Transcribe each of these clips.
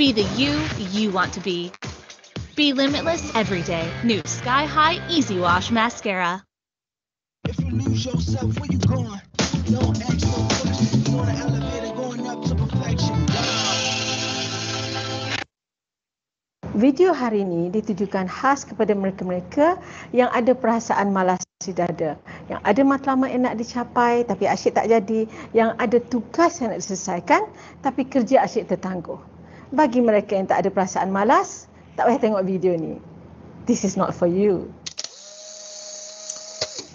Be the you want to be. Be limitless every day. New Sky High Easy Wash Mascara. If you lose yourself, where you going? Don't ask no questions. You on the elevator going up to perfection. Video hari ini ditujukan khas kepada mereka-mereka yang ada perasaan malas di dada, yang ada matlamat yang nak dicapai tapi asyik tak jadi, yang ada tugas yang nak diselesaikan tapi kerja asyik tertangguh. Bagi mereka yang tak ada perasaan malas, tak payah tengok video ni. This is not for you.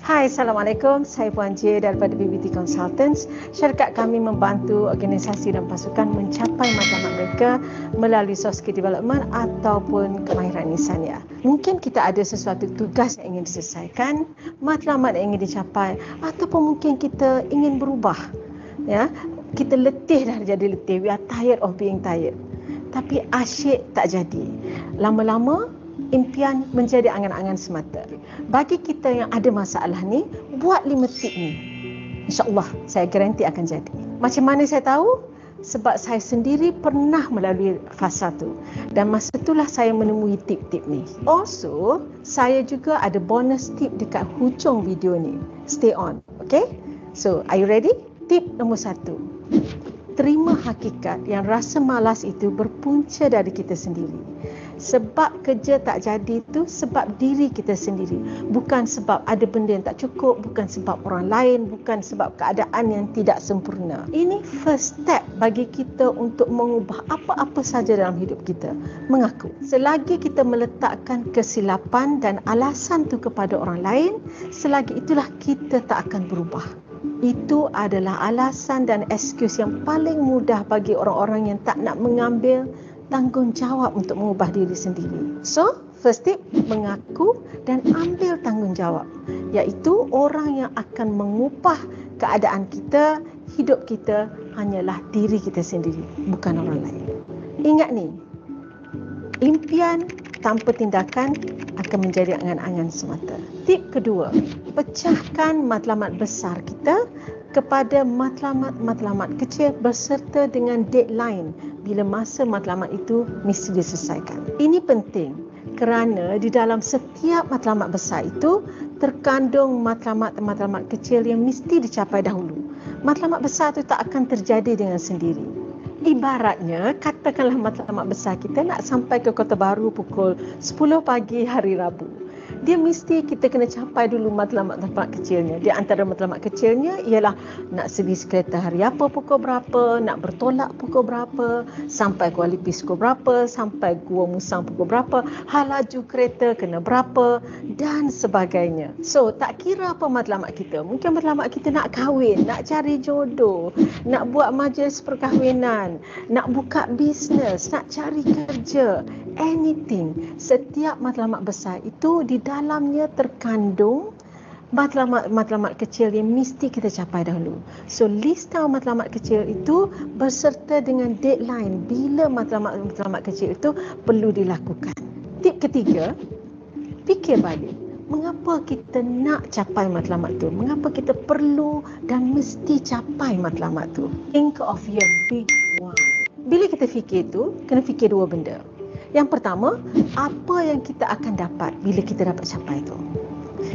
Hai, Assalamualaikum. Saya Puan J daripada BBT Consultants. Syarikat kami membantu organisasi dan pasukan mencapai matlamat mereka melalui soft skill development ataupun kemahiran insaniah. Mungkin kita ada sesuatu tugas yang ingin diselesaikan, matlamat yang ingin dicapai, ataupun mungkin kita ingin berubah. Ya, kita letih dah jadi letih. We are tired of being tired. Tapi asyik tak jadi. Lama-lama impian menjadi angan-angan semata. Bagi kita yang ada masalah ni, buat 5 tip ni. InsyaAllah, saya garanti akan jadi. Macam mana saya tahu? Sebab saya sendiri pernah melalui fasa tu. Dan masa itulah saya menemui tip-tip ni. Also, saya juga ada bonus tip dekat hujung video ni. Stay on, okay? So, are you ready? Tip nombor 1. Terima hakikat yang rasa malas itu berpunca dari kita sendiri. Sebab kerja tak jadi itu sebab diri kita sendiri. Bukan sebab ada benda yang tak cukup, bukan sebab orang lain, bukan sebab keadaan yang tidak sempurna. Ini first step bagi kita untuk mengubah apa-apa saja dalam hidup kita. Mengaku. Selagi kita meletakkan kesilapan dan alasan tu kepada orang lain, selagi itulah kita tak akan berubah. Itu adalah alasan dan excuse yang paling mudah bagi orang-orang yang tak nak mengambil tanggungjawab untuk mengubah diri sendiri. So, first tip, mengaku dan ambil tanggungjawab. Iaitu orang yang akan mengubah keadaan kita, hidup kita hanyalah diri kita sendiri, bukan orang lain. Ingat ni, impian tanpa tindakan akan menjadi angan-angan semata. Tip kedua, pecahkan matlamat besar kita kepada matlamat-matlamat kecil berserta dengan deadline bila masa matlamat itu mesti diselesaikan. Ini penting kerana di dalam setiap matlamat besar itu terkandung matlamat-matlamat kecil yang mesti dicapai dahulu. Matlamat besar itu tak akan terjadi dengan sendiri. Ibaratnya, katakanlah matlamat besar kita nak sampai ke Kota Baru pukul 10 pagi hari Rabu. Dia mesti kita kena capai dulu matlamat-matlamat kecilnya. Di antara matlamat kecilnya ialah nak servis kereta hari apa pukul berapa, nak bertolak pukul berapa, sampai Kuala Lumpur pukul berapa, sampai Gua Musang pukul berapa, halaju kereta kena berapa dan sebagainya. So, tak kira apa matlamat kita. Mungkin matlamat kita nak kahwin, nak cari jodoh, nak buat majlis perkahwinan, nak buka bisnes, nak cari kerja, anything. Setiap matlamat besar itu di dalamnya terkandung matlamat-matlamat kecil yang mesti kita capai dahulu. So, list down matlamat kecil itu berserta dengan deadline bila matlamat-matlamat kecil itu perlu dilakukan. Tip ketiga, fikir balik. Mengapa kita nak capai matlamat tu? Mengapa kita perlu dan mesti capai matlamat tu? Think of your big why. Bila kita fikir tu, kena fikir dua benda. Yang pertama, apa yang kita akan dapat bila kita dapat capai itu.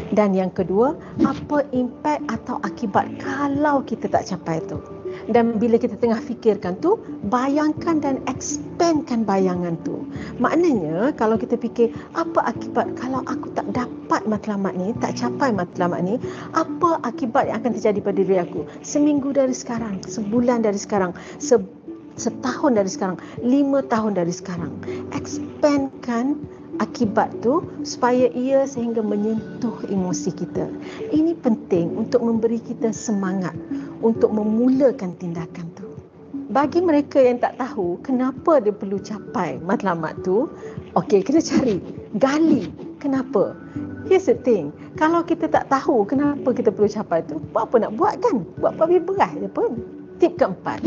Dan yang kedua, apa impak atau akibat kalau kita tak capai itu. Dan bila kita tengah fikirkan tu, bayangkan dan expandkan bayangan tu. Maknanya, kalau kita fikir, apa akibat kalau aku tak dapat matlamat ni, tak capai matlamat ni, apa akibat yang akan terjadi pada diri aku? Seminggu dari sekarang, sebulan dari sekarang, setahun dari sekarang, 5 tahun dari sekarang. Expandkan akibat tu supaya ia sehingga menyentuh emosi kita. Ini penting untuk memberi kita semangat untuk memulakan tindakan tu. Bagi mereka yang tak tahu kenapa dia perlu capai matlamat tu, okey, kena cari, gali kenapa. Here's the thing, kalau kita tak tahu kenapa kita perlu capai tu, buat apa nak buat kan? Buat apa lebih berat je pun. Tip keempat,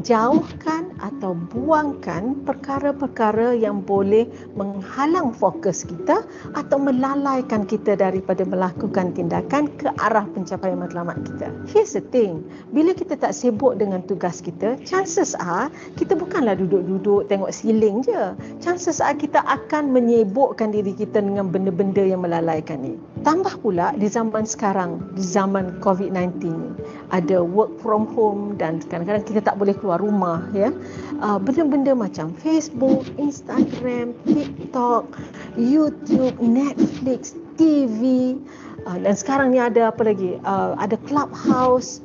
jauhkan atau buangkan perkara-perkara yang boleh menghalang fokus kita atau melalaikan kita daripada melakukan tindakan ke arah pencapaian matlamat kita. Here's the thing, bila kita tak sibuk dengan tugas kita, chances are kita bukanlah duduk-duduk tengok siling je. Chances are kita akan menyibukkan diri kita dengan benda-benda yang melalaikan ni. Tambah pula di zaman sekarang, di zaman COVID-19 ni, ada work from home dan kadang-kadang kita tak boleh keluar rumah ya. Benda-benda macam Facebook, Instagram, TikTok, YouTube, Netflix, TV, dan sekarang ni ada apa lagi? Ada Clubhouse.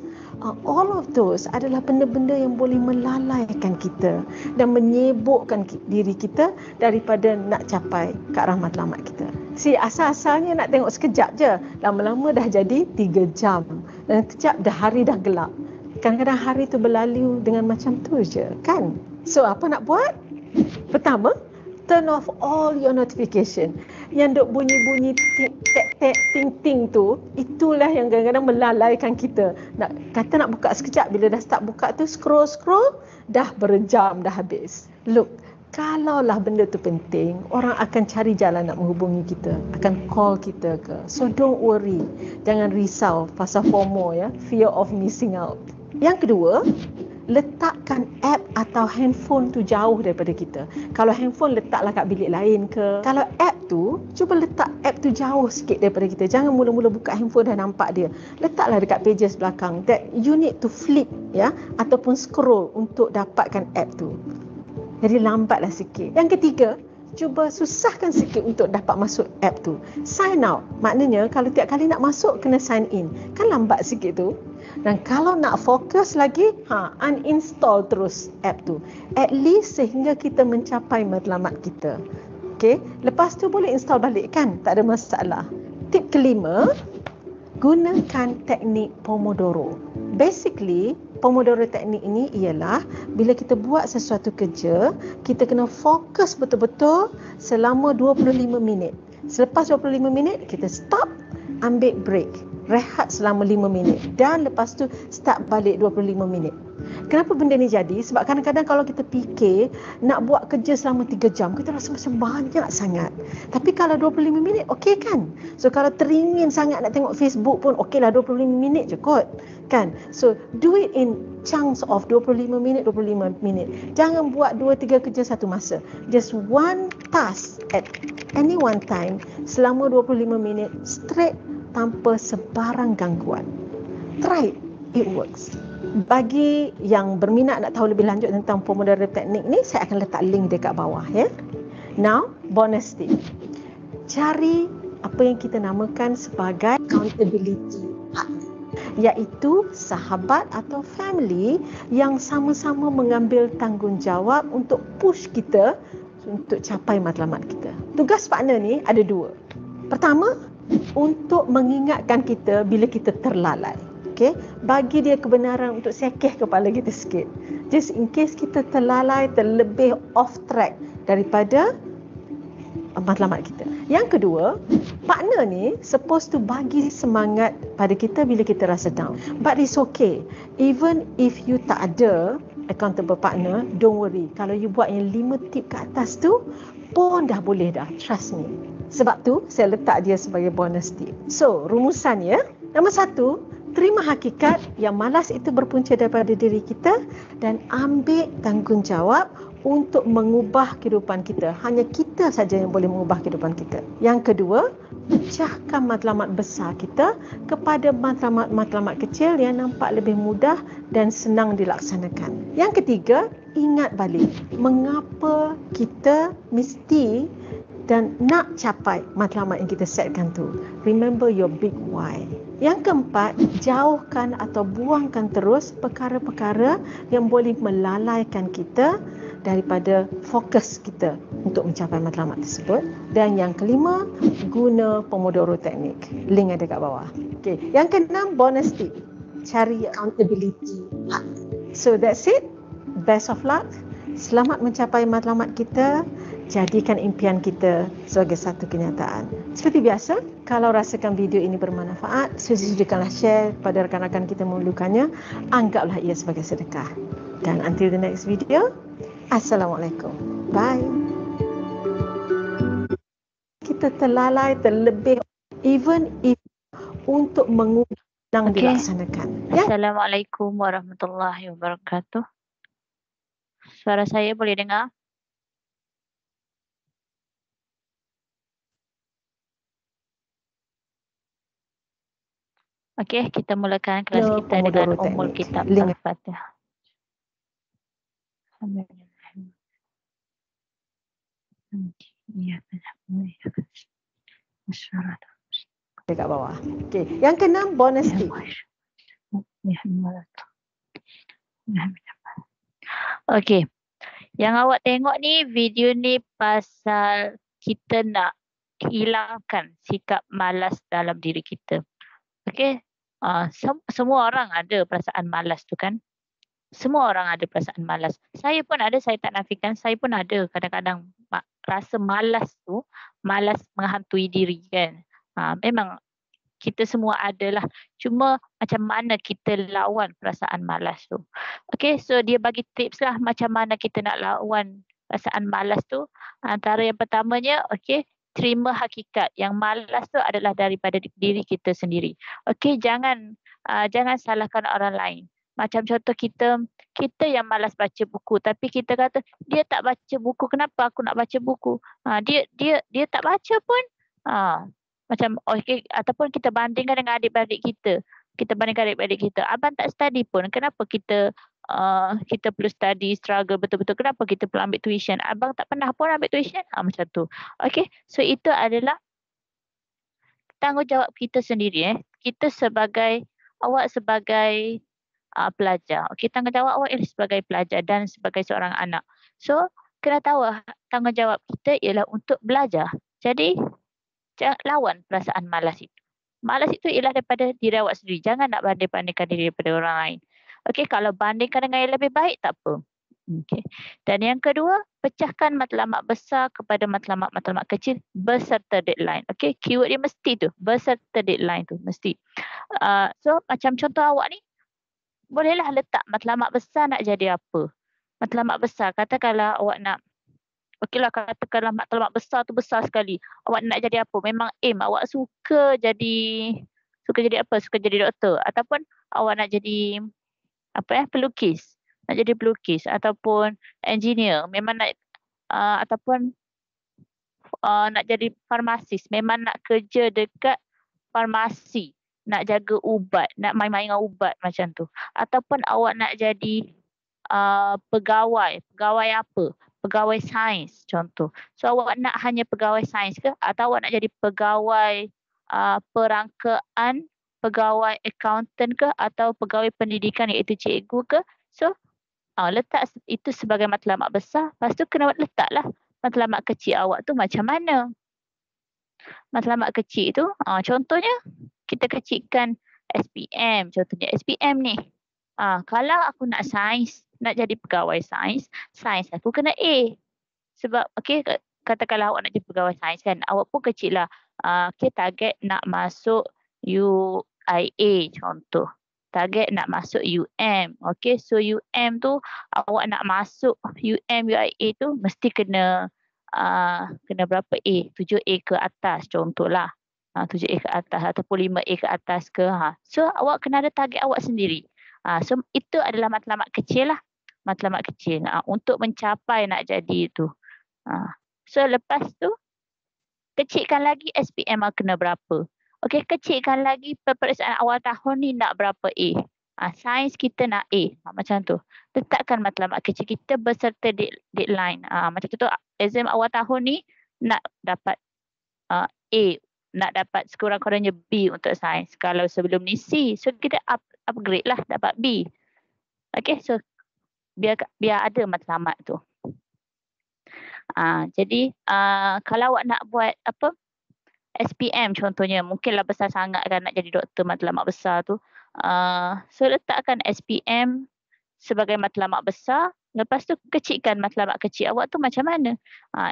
All of those adalah benda-benda yang boleh melalaikan kita dan menyibukkan diri kita daripada nak capai ke arah matlamat kita. Asal-asalnya nak tengok sekejap je, lama-lama dah jadi 3 jam dan kejap dah hari dah gelap. Kadang-kadang hari tu berlalu dengan macam tu je kan. So apa nak buat? Pertama, turn off all your notification. Yang duk bunyi-bunyi tek-tek ting-ting tu, itulah yang kadang-kadang melalaikan kita. Kata nak buka sekejap, bila dah start buka tu scroll-scroll, dah berjam dah habis. Look, kalaulah benda tu penting, orang akan cari jalan nak menghubungi kita, akan call kita ke. So don't worry, jangan risau pasal FOMO ya, fear of missing out. Yang kedua, letakkan app atau handphone tu jauh daripada kita. Kalau handphone letaklah kat bilik lain ke. Kalau app tu, cuba letak app tu jauh sikit daripada kita. Jangan mula-mula buka handphone dah nampak dia. Letaklah dekat pages belakang that you need to flip ya, ataupun scroll untuk dapatkan app tu. Jadi lambatlah sikit. Yang ketiga, cuba susahkan sikit untuk dapat masuk app tu. Sign out. Maknanya kalau tiap kali nak masuk kena sign in. Kan lambat sikit tu. Dan kalau nak fokus lagi, uninstall terus app tu. At least sehingga kita mencapai matlamat kita. Okay? Lepas tu boleh install balik kan? Tak ada masalah. Tip kelima, gunakan teknik Pomodoro. Basically, Pomodoro teknik ini ialah bila kita buat sesuatu kerja, kita kena fokus betul-betul selama 25 minit. Selepas 25 minit, kita stop, ambil break, rehat selama 5 minit dan lepas tu start balik 25 minit. Kenapa benda ni jadi? Sebab kadang-kadang kalau kita fikir nak buat kerja selama 3 jam, kita rasa macam banyak sangat. Tapi kalau 25 minit, okey kan? So kalau teringin sangat nak tengok Facebook pun, okeylah 25 minit je kot. Kan? So do it in chunks of 25 minit, 25 minit. Jangan buat 2-3 kerja satu masa. Just one task at any one time selama 25 minit straight tanpa sebarang gangguan. Try it. It works. Bagi yang berminat nak tahu lebih lanjut tentang Pomodoro teknik ni, saya akan letak link dekat bawah ya. Now, bonus tip. Cari apa yang kita namakan sebagai accountability partner, iaitu sahabat atau family yang sama-sama mengambil tanggungjawab untuk push kita untuk capai matlamat kita. Tugas partner ni ada 2. Pertama, untuk mengingatkan kita bila kita terlalai. Okay? Bagi dia kebenaran untuk sekeh kepala kita sikit. Just in case kita terlalai, terlebih off track daripada matlamat kita. Yang kedua, partner ni supposed to bagi semangat pada kita bila kita rasa down. But it's okay. Even if you tak ada accountable partner, don't worry. Kalau you buat yang 5 tip ke atas tu, pun dah boleh dah. Trust me. Sebab tu, saya letak dia sebagai bonus tip. So, rumusannya, nombor 1, terima hakikat yang malas itu berpunca daripada diri kita dan ambil tanggungjawab untuk mengubah kehidupan kita. Hanya kita saja yang boleh mengubah kehidupan kita. Yang kedua, pecahkan matlamat besar kita kepada matlamat-matlamat kecil yang nampak lebih mudah dan senang dilaksanakan. Yang ketiga, ingat balik mengapa kita mesti dan nak capai matlamat yang kita setkan tu. Remember your big why. Yang keempat, jauhkan atau buangkan terus perkara-perkara yang boleh melalaikan kita daripada fokus kita untuk mencapai matlamat tersebut. Dan yang kelima, guna Pomodoro teknik. Link ada kat bawah. Okay. Yang keenam, bonus tip. Cari accountability partner. So that's it. Best of luck. Selamat mencapai matlamat kita. Jadikan impian kita sebagai satu kenyataan. Seperti biasa, kalau rasakan video ini bermanfaat, sedia-sediakanlah share pada rakan-rakan kita memerlukannya. Anggaplah ia sebagai sedekah. Dan until the next video, Assalamualaikum. Bye. Kita terlalai terlebih even if untuk mengundang Okey. dilaksanakan. Ya. Assalamualaikum warahmatullahi wabarakatuh. Suara saya boleh dengar? Okey, kita mulakan kelas No, kita dengan Pomodoro Ummul Technique. Kitab Link. Al-Fatihah. Alhamdulillah. Ya, masyarakat. Dekat bawah. Okey. Yang keenam, bonus tip. Okey. Yang awak tengok ni, video ni pasal kita nak hilangkan sikap malas dalam diri kita. Okey. Semua orang ada perasaan malas tu kan. Semua orang ada perasaan malas. Saya pun ada, saya tak nafikan. Saya pun ada kadang-kadang rasa malas tu, malas menghantui diri kan. Memang kita semua adalah. Cuma macam mana kita lawan perasaan malas tu. Okay, so dia bagi tips lah macam mana kita nak lawan perasaan malas tu. Antara yang pertamanya, okay, terima hakikat. Yang malas tu adalah daripada diri kita sendiri. Okay, jangan salahkan orang lain. Macam contoh kita yang malas baca buku, tapi kita kata dia tak baca buku, kenapa aku nak baca buku? Dia tak baca pun. Macam okay, ataupun kita bandingkan dengan adik-beradik kita. Kita bandingkan adik-beradik kita. Abang tak study pun, kenapa kita perlu study, struggle betul-betul? Kenapa kita perlu ambil tuition? Abang tak pernah pun ambil tuition. Macam tu. Okay, so itu adalah tanggungjawab kita sendiri. Kita awak sebagai pelajar. Okay, tanggungjawab awak ialah sebagai pelajar dan sebagai seorang anak. So, kena tahu tanggungjawab kita ialah untuk belajar. Jadi, jangan lawan perasaan malas itu. Malas itu ialah daripada diri awak sendiri. Jangan nak banding-bandingkan diri daripada orang lain. Okay, kalau bandingkan dengan yang lebih baik, tak apa. Okay. Dan yang kedua, pecahkan matlamat besar kepada matlamat-matlamat kecil beserta deadline. Okay, keyword dia mesti tu. Beserta deadline tu, mesti. So, macam contoh awak ni, bolehlah letak matlamat besar nak jadi apa. Matlamat besar, katakanlah awak nak, okeylah katakanlah matlamat besar tu besar sekali. Awak nak jadi apa? Memang aim awak suka jadi apa? Suka jadi doktor. Ataupun awak nak jadi pelukis. Nak jadi pelukis. Ataupun engineer. Memang nak, ataupun nak jadi farmasis. Memang nak kerja dekat farmasi. Nak jaga ubat. Nak main-main dengan ubat macam tu. Ataupun awak nak jadi pegawai. Pegawai apa? Pegawai sains contoh. So awak nak hanya pegawai sains ke? Atau awak nak jadi pegawai perangkaan, pegawai accountant ke? Atau pegawai pendidikan iaitu cikgu ke? So letak itu sebagai matlamat besar. Lepas tu kena letaklah matlamat kecil awak tu macam mana. Matlamat kecil tu contohnya kita kecilkan SPM. Contohnya SPM ni. Kalau aku nak sains, nak jadi pegawai sains aku kena A. Sebab katakanlah awak nak jadi pegawai sains kan, awak pun kecil lah. Target nak masuk UIA contoh. Target nak masuk UM. So UM tu awak nak masuk UIA tu mesti kena berapa A? 7A ke atas contohlah. 7A ke atas ataupun 5A ke atas ke. So awak kena ada target awak sendiri. So itu adalah matlamat kecil lah. Matlamat kecil untuk mencapai nak jadi itu. So lepas tu kecilkan lagi SPM kena berapa. Okey, kecilkan lagi peperiksaan awal tahun ni nak berapa A. Sains kita nak A. Macam tu. Letakkan matlamat kecil kita beserta deadline. Macam tu exam awal tahun ni nak dapat A. Nak dapat sekurang-kurangnya B untuk sains. Kalau sebelum ni C. So kita upgrade lah dapat B. Okay, so biar ada matlamat tu. Jadi kalau awak nak buat SPM contohnya, mungkinlah besar sangat kan nak jadi doktor, matlamat besar tu. So letakkan SPM sebagai matlamat besar. Lepas tu kecilkan matlamat kecil awak tu macam mana.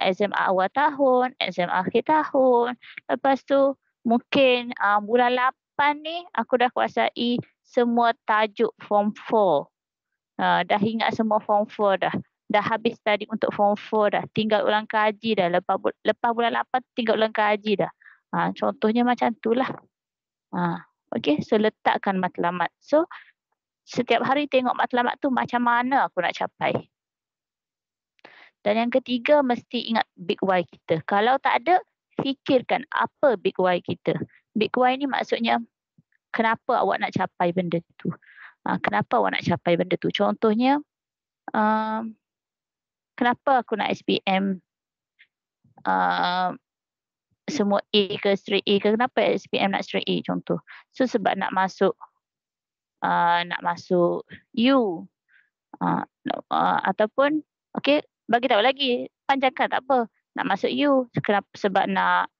Exam awal tahun, exam akhir tahun. Lepas tu mungkin bulan 8 ni aku dah kuasai semua tajuk form 4. Dah ingat semua form 4 dah. dah habis study untuk form 4 dah, tinggal ulang kaji dah, lepas bulan 8 tinggal ulang kaji dah. Contohnya macam itulah. Okey, so letakkan matlamat. So setiap hari tengok matlamat tu macam mana aku nak capai. Dan yang ketiga, mesti ingat big why kita. Kalau tak ada, fikirkan apa big why kita. Big why ni maksudnya kenapa awak nak capai benda tu. Kenapa awak nak capai benda tu. Contohnya, kenapa aku nak SPM semua A ke straight A ke. Kenapa SPM nak straight A contoh. So sebab nak masuk U. Ataupun, okay, bagi tahu lagi, panjangkan tak apa. Nak masuk U, sebab nak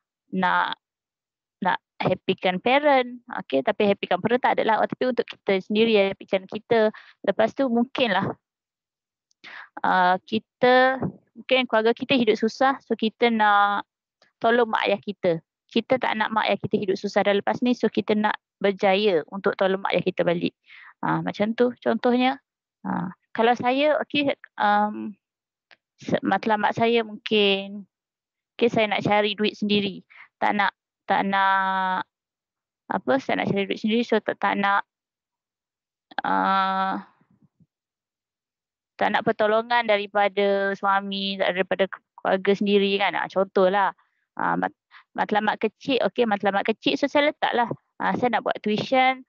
happykan parent. Okay, tapi happykan parent tak adalah. Tapi untuk kita sendiri, happykan kita. Lepas tu mungkinlah mungkin keluarga kita hidup susah, so kita nak tolong mak ayah kita. Kita tak nak mak ayah kita hidup susah dah lepas ni, so kita nak berjaya untuk tolong mak ayah kita balik. Macam tu contohnya. Kalau saya, okay, matlamat saya mungkin, okay, saya nak cari duit sendiri. Saya nak cari duit sendiri, so tak nak pertolongan daripada suami, daripada keluarga sendiri kan. Contohlah, matlamat kecil, okay, matlamat kecil, so saya letaklah. Saya nak buat tuition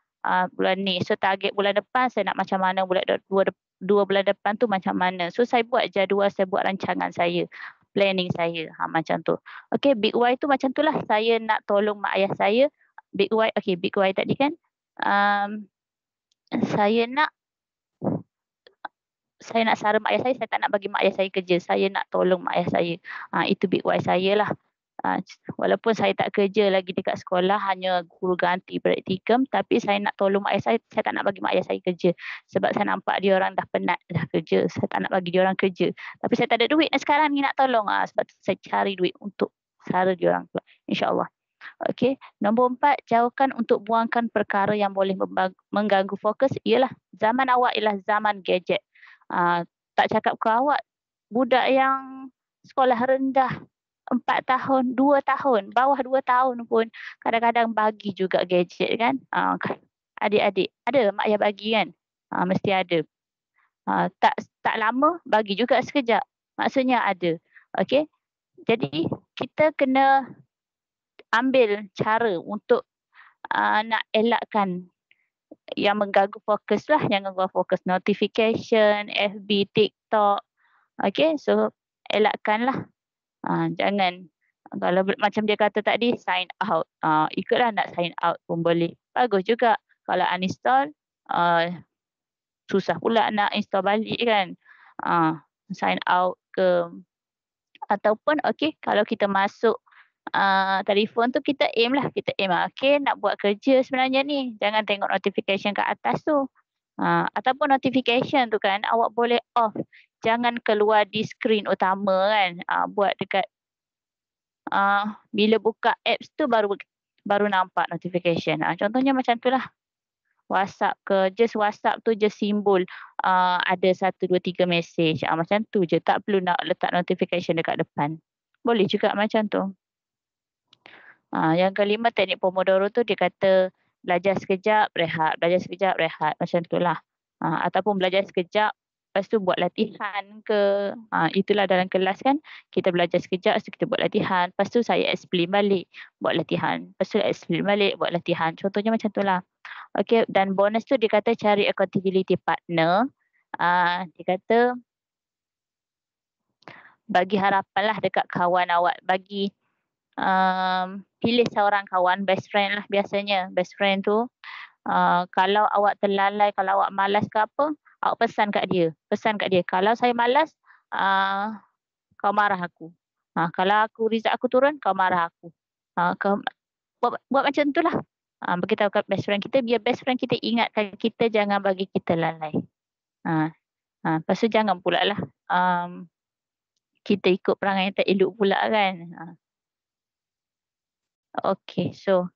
bulan ni, so target bulan depan saya nak macam mana, bulan dua bulan depan tu macam mana. So saya buat jadual, saya buat rancangan saya, planning saya, macam tu. Okay, big why tu macam tu lah. Saya nak tolong mak ayah saya. Big why, okay, big why tadi kan, saya nak sara mak ayah saya tak nak bagi mak ayah saya kerja. Saya nak tolong mak ayah saya. Itu big why saya lah. Walaupun saya tak kerja lagi dekat sekolah, hanya guru ganti praktikum, tapi saya nak tolong mak ayah saya tak nak bagi mak ayah saya kerja. Sebab saya nampak dia orang dah penat dah kerja. Saya tak nak bagi dia orang kerja. Tapi saya tak ada duit sekarang ni nak tolong. Sebab tu saya cari duit untuk sara dia orang. InsyaAllah. Okey, nombor 4, jauhkan untuk buangkan perkara yang boleh mengganggu fokus. Zaman awak ialah zaman gadget. Tak cakap ke awak, budak yang sekolah rendah 4 tahun, 2 tahun, bawah 2 tahun pun kadang-kadang bagi juga gadget kan. Adik-adik, ada mak ayah bagi kan. Mesti ada. Tak lama, bagi juga sekejap. Maksudnya ada. Okey, jadi kita kena ambil cara untuk nak elakkan yang mengganggu fokus lah. Yang mengganggu fokus, notification, FB, TikTok. Okay, so elakkanlah. Jangan, kalau macam dia kata tadi, sign out. Ikutlah, nak sign out pun boleh. Bagus juga. Kalau uninstall, susah pula nak install balik kan. Sign out ke. Ataupun, okay, kalau kita masuk telefon tu, kita aim lah. Okay, nak buat kerja sebenarnya ni. Jangan tengok notification kat atas tu. Ataupun notification tu kan, awak boleh off. Jangan keluar di skrin utama kan. Buat dekat bila buka apps tu baru nampak notification. Contohnya macam tu lah. WhatsApp ke, just WhatsApp tu just simbol ada 1, 2, 3 message. Macam tu je. Tak perlu nak letak notification dekat depan. Boleh juga macam tu. Yang kelima, teknik Pomodoro tu dia kata belajar sekejap, rehat. Belajar sekejap, rehat. Macam tu lah. Ataupun belajar sekejap, lepas tu buat latihan ke. Itulah dalam kelas kan. Kita belajar sekejap, lepas tu kita buat latihan. Lepas tu saya explain balik, buat latihan. Lepas tu explain balik, buat latihan. Contohnya macam tu lah. Okay, dan bonus tu dia kata cari accountability partner. Dia kata bagi harapan lah dekat kawan awak. Pilih seorang kawan, best friend lah biasanya. Best friend tu, kalau awak terlalai, kalau awak malas ke apa, awak pesan kat dia. Kalau saya malas, kau marah aku. Kalau result aku turun, kau marah aku. Buat macam tu lah. Beritahu kat best friend kita, biar best friend kita ingatkan kita, jangan bagi kita lalai. Lepas tu jangan pula lah kita ikut perangai yang tak elok pula kan. Okay, so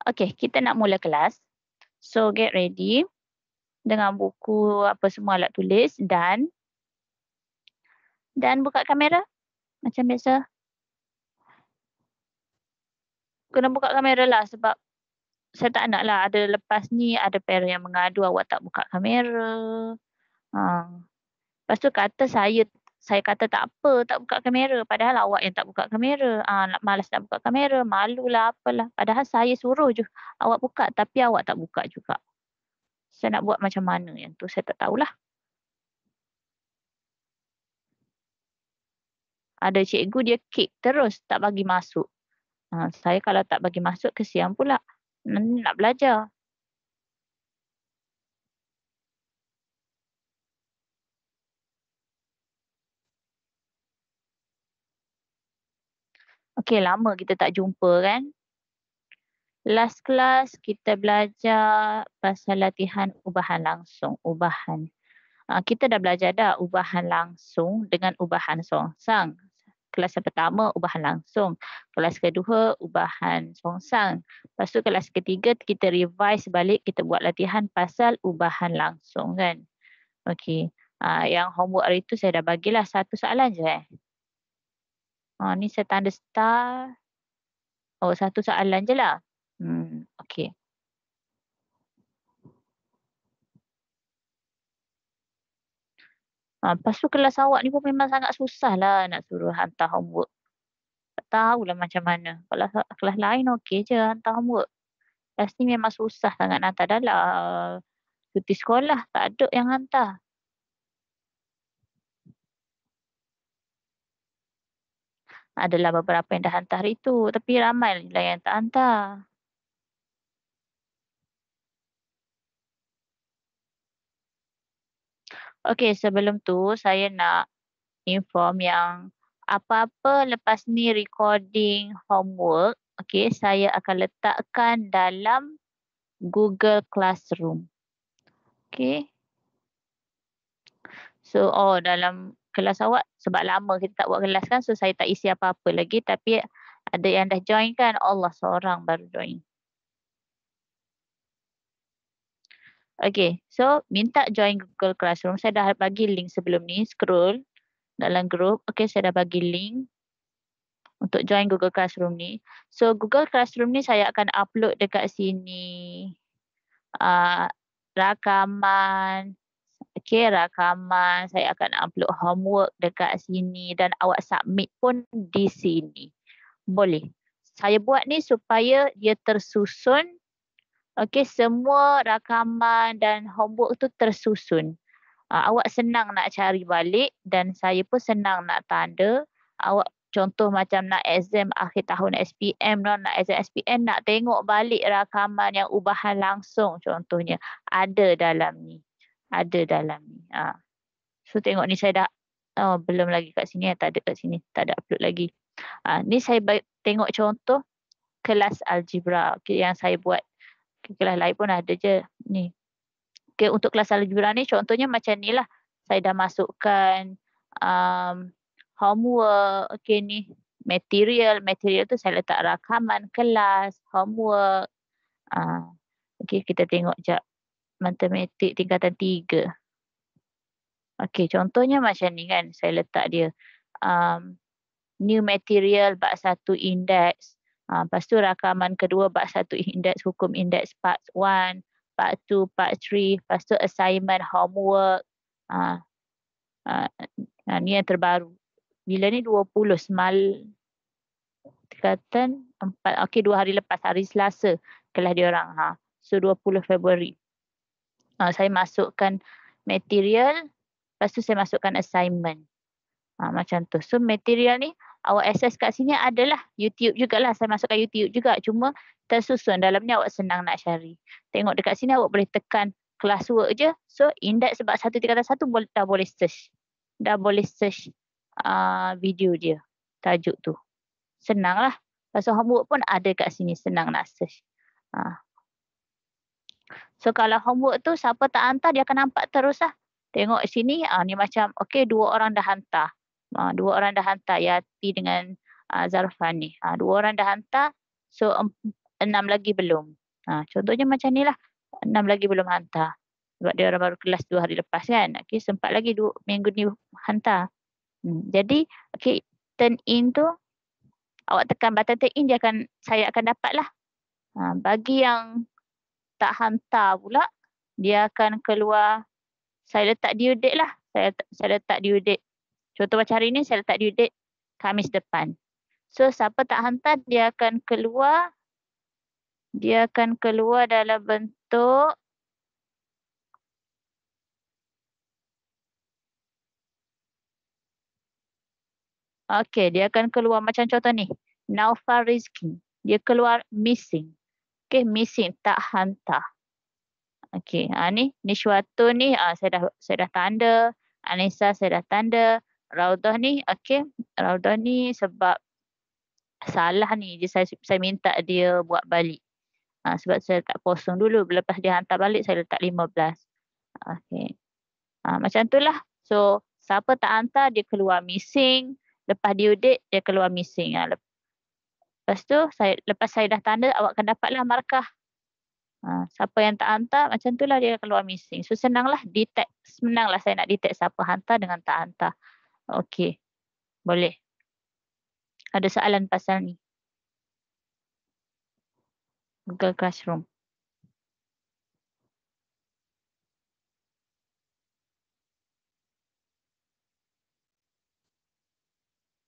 okay, kita nak mula kelas. So get ready dengan buku apa semua alat tulis dan buka kamera macam biasa. Kena buka kamera lah sebab saya tak nak lah ada lepas ni ada parent yang mengadu awak tak buka kamera. Lepas tu kata saya kata tak apa, tak buka kamera. Padahal awak yang tak buka kamera. Malas nak buka kamera, malulah apalah. Padahal saya suruh je awak buka tapi awak tak buka juga. Saya nak buat macam mana yang tu saya tak tahulah. Ada cikgu dia kick terus tak bagi masuk. Saya kalau tak bagi masuk kesian pula. Nak belajar. Okey, lama kita tak jumpa kan. Last class kita belajar pasal latihan ubahan langsung. Ubahan. Kita dah belajar dah ubahan langsung dengan ubahan songsang. Kelas yang pertama ubahan langsung. Kelas kedua ubahan songsang. Lepas tu kelas ketiga kita revise balik, kita buat latihan pasal ubahan langsung kan. Okey. Yang homework hari tu saya dah bagilah satu soalan je ni saya tanda star. Oh, satu soalan je lah. Okey. Lepas tu kelas awak ni pun memang sangat susah lah nak suruh hantar homework. Tak tahulah macam mana. Kalau kelas lain okey je hantar homework. Kelas ni memang susah sangat nak hantar. Dah lah cuti sekolah tak ada yang hantar. Adalah beberapa yang dah hantar hari tu. Tapi ramai lah yang tak hantar. Okey, sebelum tu saya nak inform yang apa-apa lepas ni recording homework, okey, saya akan letakkan dalam Google Classroom. Okey. So, dalam kelas awak sebab lama kita tak buat kelas kan, so saya tak isi apa-apa lagi tapi ada yang dah join kan, Allah seorang baru join. Okay, so minta join Google Classroom. Saya dah bagi link sebelum ni, scroll dalam group. Okay, saya dah bagi link untuk join Google Classroom ni. So Google Classroom ni saya akan upload dekat sini rakaman. Okay, rakaman. Saya akan upload homework dekat sini dan awak submit pun di sini. Boleh. Saya buat ni supaya dia tersusun. Okey, semua rakaman dan homework tu tersusun. Awak senang nak cari balik dan saya pun senang nak tanda. Awak contoh macam nak exam akhir tahun SPM, nak exam SPM, nak tengok balik rakaman yang ubahan langsung contohnya. Ada dalam ni. So tengok ni saya dah, belum lagi kat sini, tak ada kat sini, tak ada upload lagi. Ni saya tengok contoh kelas algebra yang saya buat. Kelas lain pun ada je ni. Okay, untuk kelas algebra ni contohnya macam ni lah. Saya dah masukkan homework. Okay ni material. Material tu saya letak rakaman kelas, homework. Okay, kita tengok sekejap. Matematik tingkatan 3. Okay, contohnya macam ni kan. Saya letak dia. New material bab 1 index. Lepas tu rakaman kedua bab 1 indeks, hukum indeks part 1, part 2, part 3. Lepas tu assignment, homework. Ni yang terbaru. Bila ni 20 tingkatan 4. Okey, 2 hari lepas, hari Selasa kelas dia orang. So 20 Februari. Saya masukkan material, lepas tu saya masukkan assignment. Macam tu. So material ni awak access kat sini adalah YouTube jugalah. Saya masukkan YouTube juga. Cuma tersusun dalamnya awak senang nak cari. Tengok dekat sini awak boleh tekan classwork je. So indeks sebab 1 tingkatan 1 dah boleh search. Dah boleh search video dia. Tajuk tu. Senang lah. Pasal homework pun ada kat sini. Senang nak search. So kalau homework tu siapa tak hantar dia akan nampak terus lah. Tengok sini ni macam okey 2 orang dah hantar. 2 orang dah hantar, Yati dengan Zarfan ni. 2 orang dah hantar, so 6 lagi belum. Contohnya macam ni lah. 6 lagi belum hantar. Sebab dia orang baru kelas 2 hari lepas kan. Okey, sempat lagi 2 minggu ni hantar. Jadi, okey, turn in tu, awak tekan button turn in, saya akan dapat lah. Bagi yang tak hantar pula, dia akan keluar, saya letak due date lah. Saya letak due date. Contoh macam hari ni, saya letak due date Khamis depan. So, siapa tak hantar, dia akan keluar dalam bentuk dia akan keluar macam contoh ni. Naufal Rizki. Dia keluar missing. Missing, tak hantar. Ni Nishwatu ni saya dah tanda. Anissa saya dah tanda. Raudah ni, Raudah ni sebab salah ni. Saya minta dia buat balik. Sebab saya tak kosong dulu. Lepas dia hantar balik, saya letak 15. Macam tu lah. So, siapa tak hantar, dia keluar missing. Lepas due date, dia keluar missing. Lepas tu, lepas saya dah tanda, awak akan dapatlah markah. Siapa yang tak hantar, macam tu lah dia keluar missing. So, senanglah detect. Senanglah saya nak detect siapa hantar dengan tak hantar. Okey. Boleh. Ada soalan pasal ni? Google Classroom.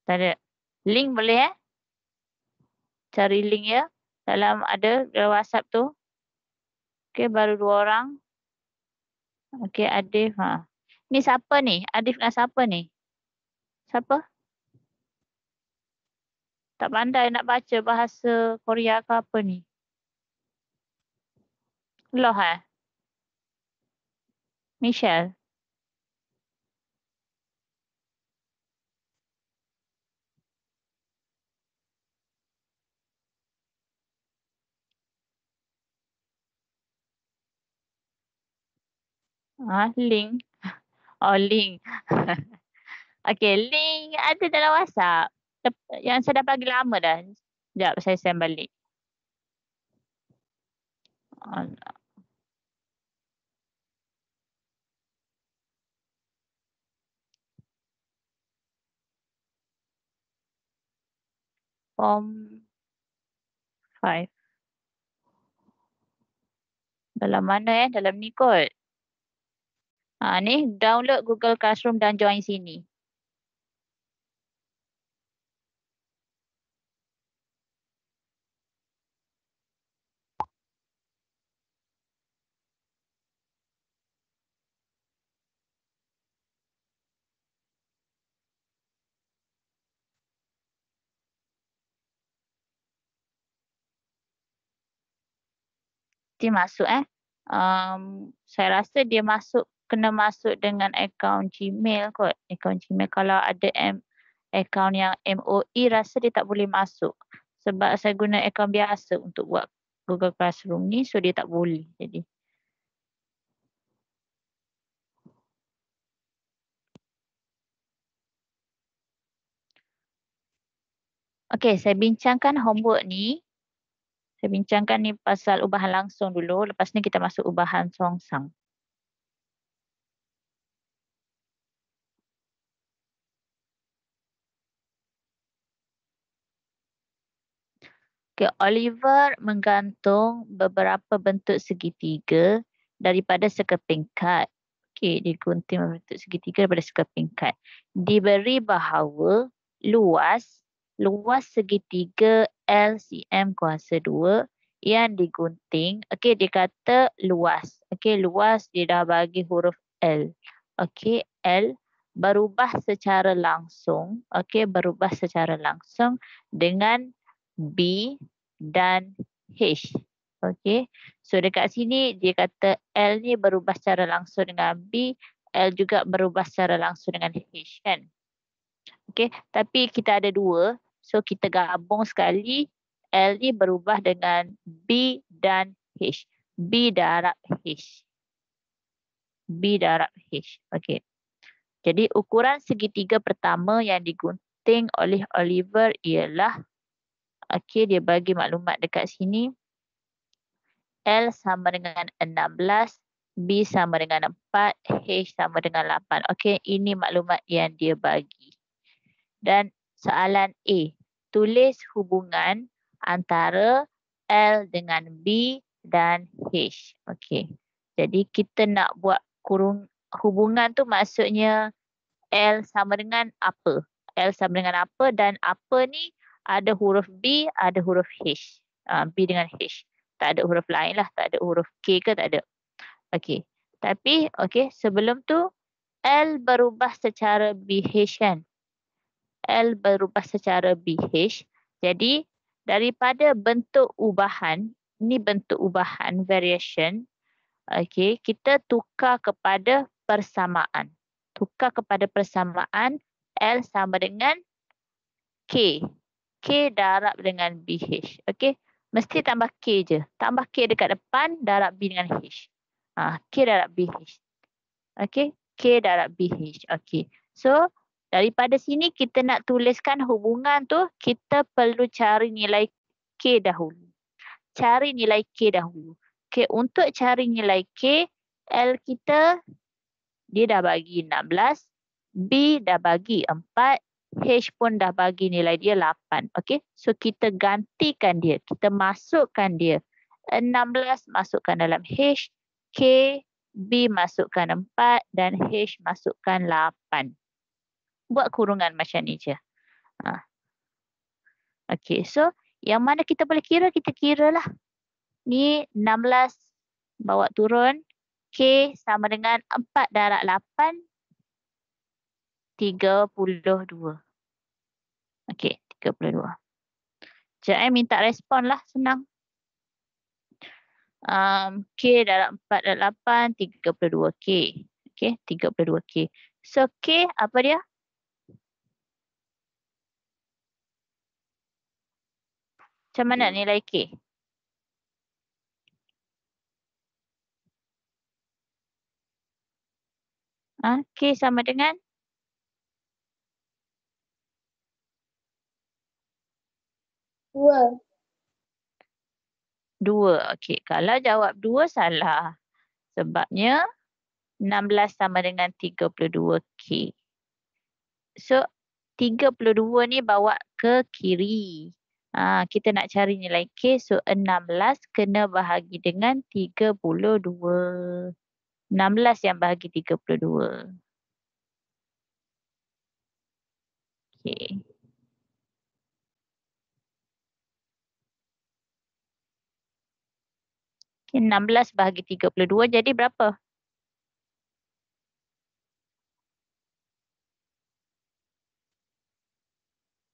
Tak ada. Link boleh cari link ya. Dalam WhatsApp tu. Baru 2 orang. Adif. Ni siapa ni? Adif dengan siapa ni? Siapa? Tak pandai nak baca bahasa Korea ke apa ni? Loh Michelle. Link. Oh, link. Link ada dalam WhatsApp. Yang saya dah bagi lama dah. Sekejap, saya send balik. Form 5. Dalam mana Dalam ni kot. Ni download Google Classroom dan join sini. Dia masuk saya rasa dia kena masuk dengan akaun Gmail kot. Akaun Gmail. Kalau ada akaun yang MOE, rasa dia tak boleh masuk. Sebab saya guna akaun biasa untuk buat Google Classroom ni, so dia tak boleh. Jadi. Saya bincangkan homework ni. Saya bincangkan ni pasal ubahan langsung dulu. Lepas ni kita masuk ubahan songsang. Oliver menggantung beberapa bentuk segitiga daripada sekeping kad. Digunting bentuk segitiga daripada sekeping kad. Diberi bahawa luas segitiga LCM kuasa 2 yang digunting. Dia kata luas. Luas dia dah bagi huruf L. L berubah secara langsung. Berubah secara langsung dengan B dan H. So dekat sini dia kata L ni berubah secara langsung dengan B, L juga berubah secara langsung dengan H kan. Tapi kita ada 2, so kita gabung sekali. L ni berubah dengan B dan H. B darab H. B darab H. Jadi ukuran segitiga pertama yang digunting oleh Oliver ialah dia bagi maklumat dekat sini. L sama dengan 16, B sama dengan 4, H sama dengan 8. Okey, ini maklumat yang dia bagi. Dan soalan A, tulis hubungan antara L dengan B dan H. Okey. Jadi kita nak buat hubungan tu maksudnya L sama dengan apa? L sama dengan apa dan apa ni ada huruf B, ada huruf H. B dengan H. Tak ada huruf lain lah. Tak ada huruf K ke tak ada. Okey. Tapi sebelum tu L berubah secara BH kan? L berubah secara BH. Jadi daripada bentuk ubahan, ni bentuk ubahan variation. Okey, kita tukar kepada persamaan. Tukar kepada persamaan L sama dengan K. K darab dengan BH. Okey, mesti tambah K je. Tambah K dekat depan, darab B dengan H. K darab BH. Okey, K darab BH. Okey. So, daripada sini kita nak tuliskan hubungan tu, kita perlu cari nilai K dahulu. Cari nilai K dahulu. Okey, untuk cari nilai K, L kita dia dah bagi 16, B dah bagi 4, H pun dah bagi nilai dia 8. Okey, so kita gantikan dia. Kita masukkan dia. 16 masukkan dalam H, K, B masukkan 4 dan H masukkan 8. Buat kurungan macam ni je. Okey, so yang mana kita boleh kira, kita kira lah. Ni 16 bawa turun. K sama dengan 4 darab 8. 32. Okey, 32. Sekejap minta respon lah, senang. K darab 4 darab 8, 32K. Okey, 32K. So, K apa dia? Macam mana nilai K? K sama dengan? 2. 2. Okey, kalau jawab 2 salah. Sebabnya 16 sama dengan 32K. So, 32 ni bawa ke kiri. Kita nak cari nilai K. So, 16 kena bahagi dengan 32. 16 yang bahagi 32. Okey. Okay, 16 bahagi 32 jadi berapa?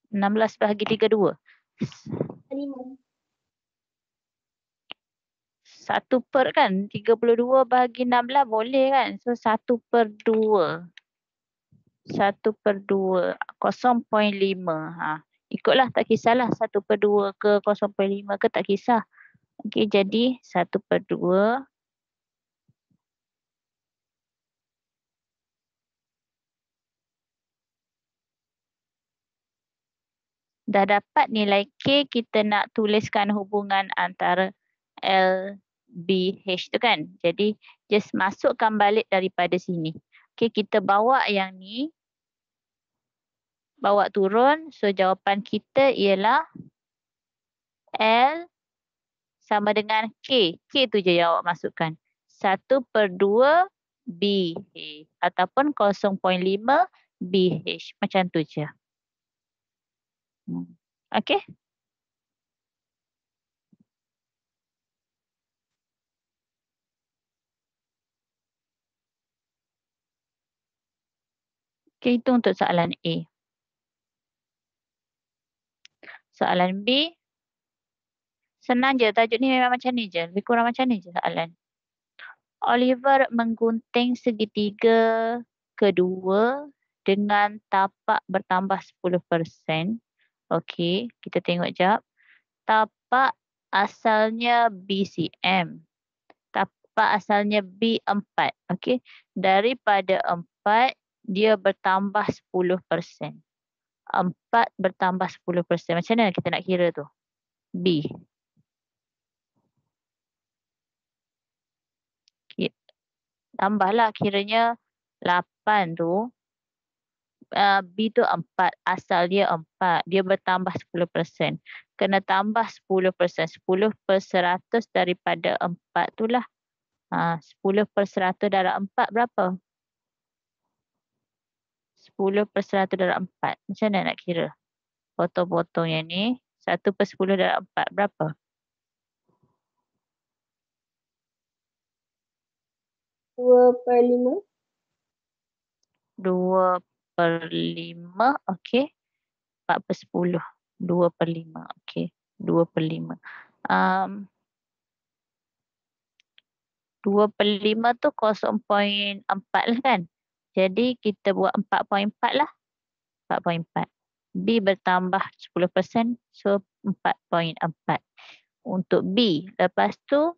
16 bahagi 32. 5. 1 per kan? 32 bahagi 16 boleh kan? So 1/2. 1/2. 0.5. Ikutlah, tak kisahlah 1/2 ke 0.5 ke tak kisah. Okey, jadi 1/2. Dah dapat nilai K, kita nak tuliskan hubungan antara L, B, H tu kan. Jadi just masukkan balik daripada sini. Okey, kita bawa yang ni. Bawa turun. So jawapan kita ialah L sama dengan K. K tu je yang awak masukkan. 1/2 BH ataupun 0.5 BH. Macam tu je. Okey? Okey, itu untuk soalan A. Soalan B. Senang je. Tajuk ni memang macam ni je. Lebih kurang macam ni je soalan. Oliver menggunting segitiga kedua dengan tapak bertambah 10%. Okey, kita tengok jap. Tapak asalnya BCM. Tapak asalnya B4. Okey, daripada 4 dia bertambah 10%. 4 bertambah 10%. Macam mana kita nak kira tu? B. Tambahlah kiranya 8 tu. B tu 4. Asal dia 4. Dia bertambah 10%. Kena tambah 10%. 10/100 daripada 4 tu lah. 10/100 darab 4 berapa? 10/100 darab 4. Macam mana nak kira? Potong-potong yang ni. 1/10 darab 4 berapa? 2/5. 2/5. Okey. 4/10. 2/5. Okey. 2/5. 2/5 tu 0.4 lah kan? Jadi kita buat 4.4 lah. 4.4. B bertambah 10%. So 4.4. Untuk B. Lepas tu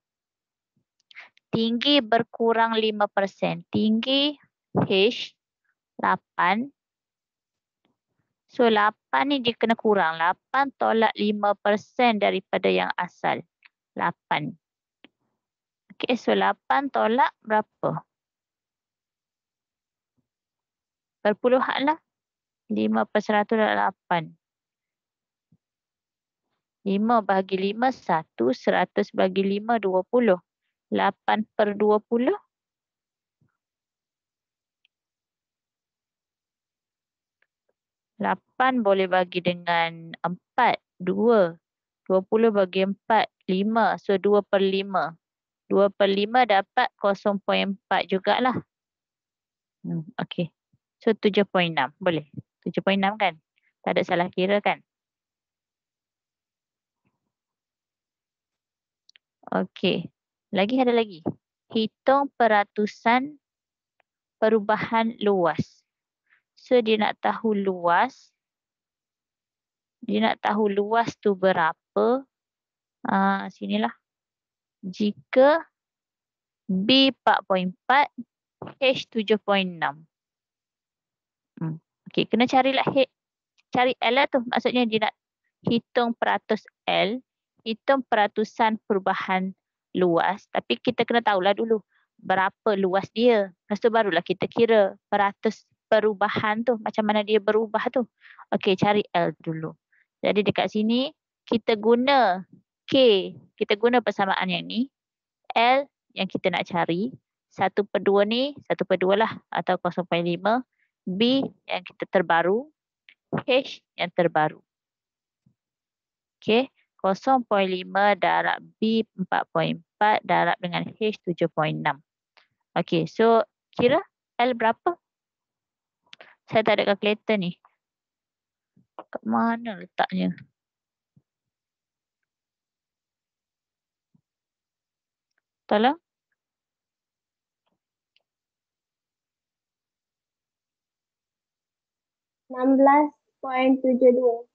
tinggi berkurang 5%. Tinggi H 8. So 8 ni dia kena kurang. 8 tolak 5% daripada yang asal. 8. Okey, so 8 tolak berapa? Perpuluhan lah. 5/100 darab 8. 5 bahagi 5, 1. 100 bahagi 5, 20. 8/20. 8 boleh bagi dengan 4. 2. 20 bagi 4. 5. So 2/5. 2/5 dapat 0.4 jugalah. Okey. So 7.6. Boleh. 7.6 kan? Tak ada salah kira kan? Okey. Ada lagi. Hitung peratusan perubahan luas. So dia nak tahu luas. Dia nak tahu luas tu berapa. Sinilah. Jika B 4.4, H 7.6. Okey, kena carilah H. Cari L lah tu. Maksudnya dia nak hitung peratus L. Hitung peratusan perubahan luas. Tapi kita kena tahulah dulu berapa luas dia. Lepas tu barulah kita kira peratus perubahan tu. Macam mana dia berubah tu. Okey, cari L dulu. Jadi dekat sini kita guna K. Kita guna persamaan yang ni. L yang kita nak cari. 1/2 ni 1/2 lah. Atau 0.5. B yang kita terbaru. H yang terbaru. Okey. 0.5 darab B 4.4 darab dengan H 7.6. Okey. So kira L berapa? Saya tak ada kalkulator ni. Kat mana letaknya? Tolong. 16.72.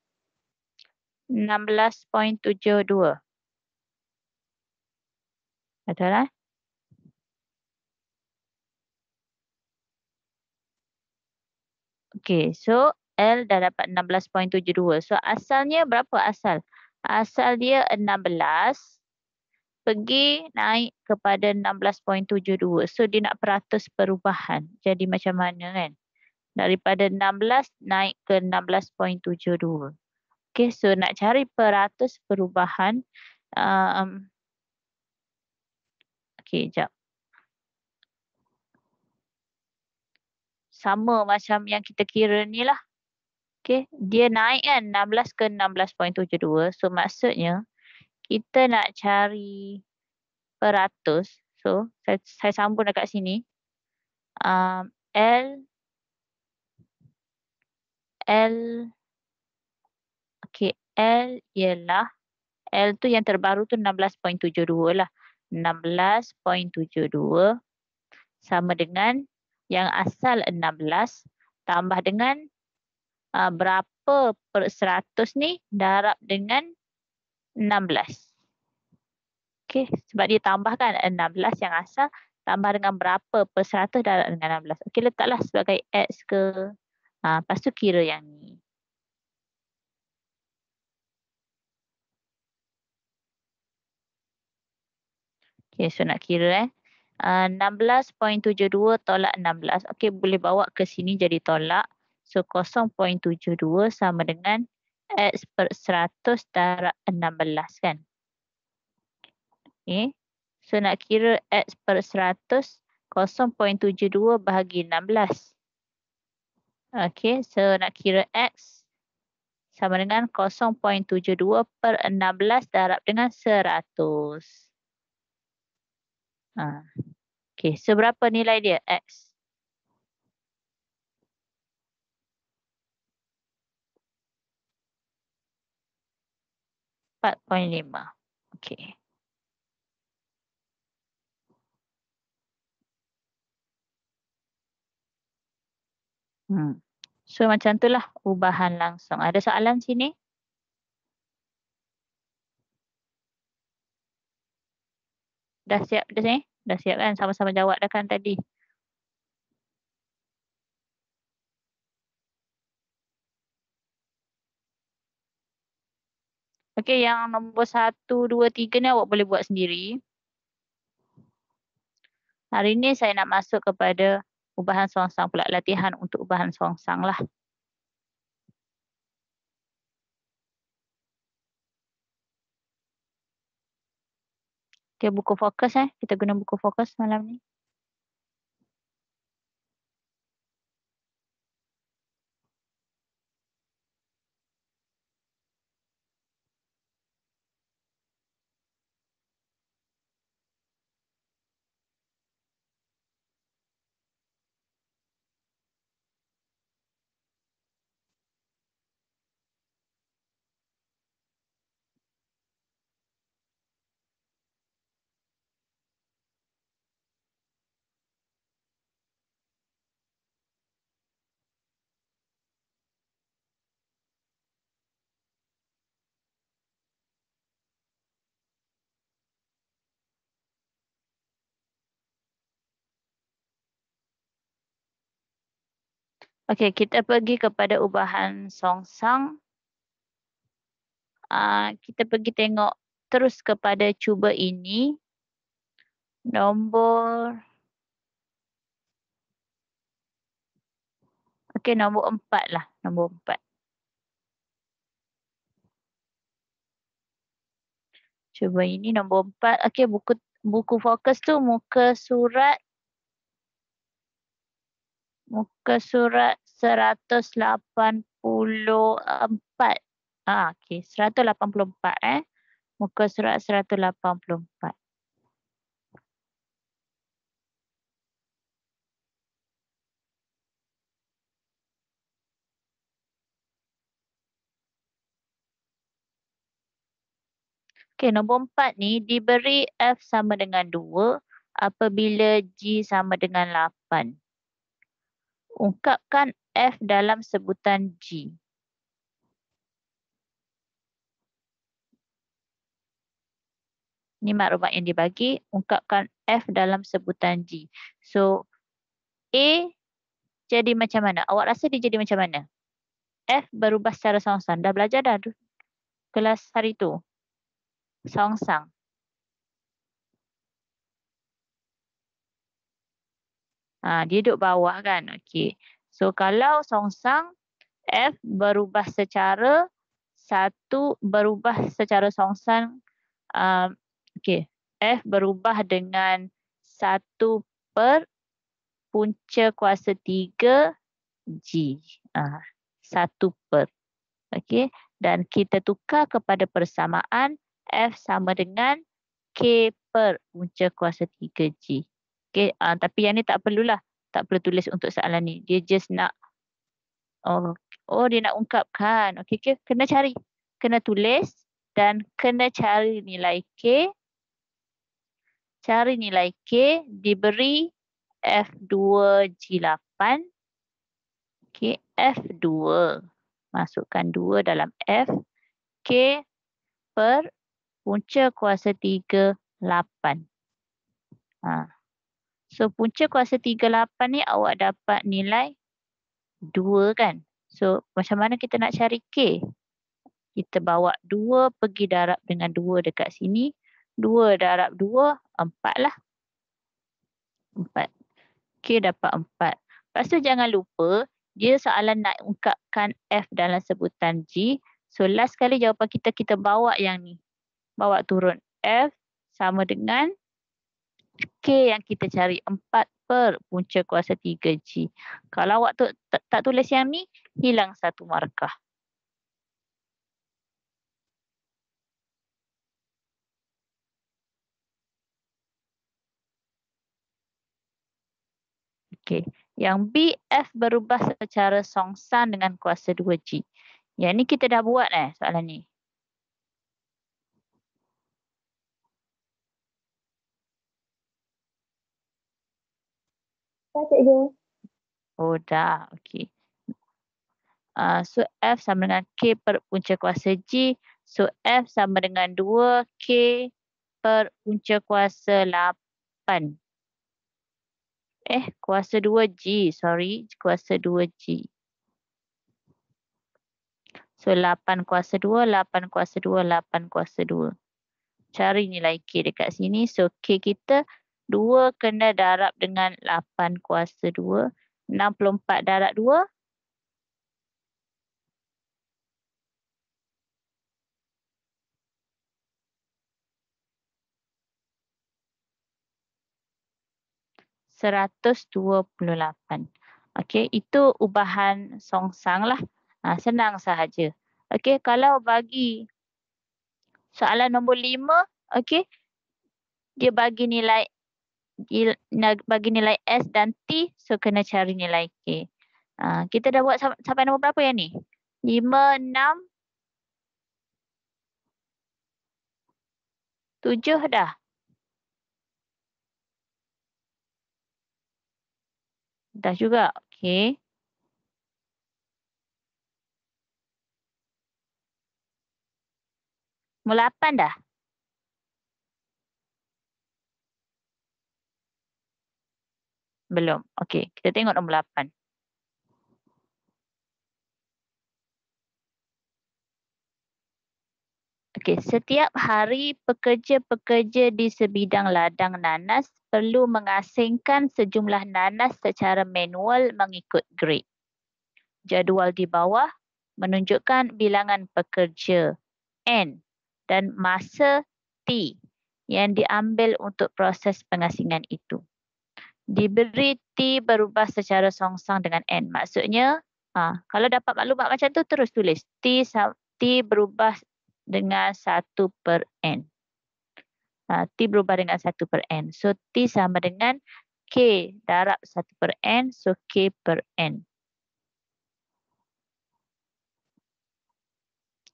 16.72. Betul lah? Okey, so L dah dapat 16.72. So asalnya berapa asal? Asal dia 16 pergi naik kepada 16.72. So dia nak peratus perubahan. Jadi macam mana kan? Daripada 16 naik ke 16.72. Okey, so nak cari peratus perubahan. Okey, jap. Sama macam yang kita kira ni lah. Okey, dia naik kan 16 ke 16.72. So maksudnya kita nak cari peratus. So saya sambung dekat sini. Okey, L ialah L tu yang terbaru tu 16.72 lah. 16.72 sama dengan yang asal 16 tambah dengan berapa per 100 ni darab dengan 16. Okey, sebab dia tambahkan 16 yang asal tambah dengan berapa per 100 darab dengan 16. Okey, letaklah sebagai X ke. Lepas tu kira yang ni. Okay, so nak kira 16.72 tolak 16. Okey, boleh bawa ke sini jadi tolak. So 0.72 sama dengan X per 100 darab 16 kan. Okey. So nak kira X per 100, 0.72 bahagi 16. Okey, so nak kira X sama dengan 0.72 per 16 darab dengan 100. Okey, seberapa nilai dia X? 4.5. Okey. So macam itulah ubahan langsung. Ada soalan sini? Dah siap dah sini? Dah siap kan? Sama-sama jawab dah kan tadi? Okey, yang nombor 1, 2, 3 ni awak boleh buat sendiri. Hari ni saya nak masuk kepada ubahan songsang pula. Latihan untuk ubahan songsang lah. Okey, buku fokus Kita guna buku fokus malam ni. Okey, kita pergi kepada ubahan songsang. Kita pergi tengok terus kepada cuba ini. Nombor 4 lah. Nombor 4. Cuba ini nombor 4. Okey, buku fokus tu muka surat 184. Okey, 184 Muka surat 184. Okey, nombor 4 ni diberi F sama dengan 2 apabila G sama dengan 8. Ungkapkan F dalam sebutan G. Ini maklumat yang dibagi. Ungkapkan F dalam sebutan G. So, A jadi macam mana? Awak rasa dia jadi macam mana? F berubah secara songsang. Dah belajar dah kelas hari tu? Songsang. Dia duduk bawah kan? Okey. So, kalau songsang, F berubah secara songsang. Okey. F berubah dengan 1 per punca kuasa 3 G. 1 per. Okey. Dan kita tukar kepada persamaan F sama dengan K per punca kuasa 3 G. Okey. Tapi yang ni tak perlulah. Tak perlu tulis untuk soalan ni. Dia just nak dia nak ungkapkan. Okey, kena cari. Kena tulis dan kena cari nilai K. Cari nilai K diberi F2G8. Okey, F2. Masukkan 2 dalam F. K per punca kuasa 3, 8. So, punca kuasa 3, 8 ni awak dapat nilai 2 kan? So, macam mana kita nak cari K? Kita bawa 2 pergi darab dengan 2 dekat sini. 2 darab 2, 4 lah. 4. K dapat 4. Lepas tu jangan lupa, dia soalan nak ungkapkan F dalam sebutan G. So last kali jawapan kita bawa yang ni. Bawa turun. F sama dengan K yang kita cari 4 per punca kuasa 3G. Kalau awak tak tulis yang ni, hilang 1 markah. Okey. Yang B, F berubah secara songsang dengan kuasa 2G. Yang ni kita dah buat soalan ni. Tak cikgu. Oh dah, okey. So F sama dengan K per punca kuasa G. So F sama dengan 2K per punca kuasa 8. Kuasa 2G, sorry. Kuasa 2G. So 8 kuasa 2, 8 kuasa 2, 8 kuasa 2. Cari nilai K dekat sini. So K kita 2 kena darab dengan 8 kuasa 2. 64 darab 2. 128. Okey, itu ubahan songsang lah. Senang sahaja. Okey, kalau bagi soalan nombor 5, okey, dia bagi nilai S dan T, so kena cari nilai K. Kita dah buat sampai nombor berapa yang ni? 5, 6, 7 dah. Dah juga. Okey. Mula 8 dah. Belum. Okey, kita tengok nombor 8. Okey, setiap hari pekerja-pekerja di sebidang ladang nanas perlu mengasingkan sejumlah nanas secara manual mengikut grade. Jadual di bawah menunjukkan bilangan pekerja N dan masa T yang diambil untuk proses pengasingan itu. Diberi T berubah secara songsang dengan N. Maksudnya, kalau dapat maklumat macam tu terus tulis T berubah dengan 1 per N. T berubah dengan 1 per N. So T sama dengan K darab 1 per N. So K per N.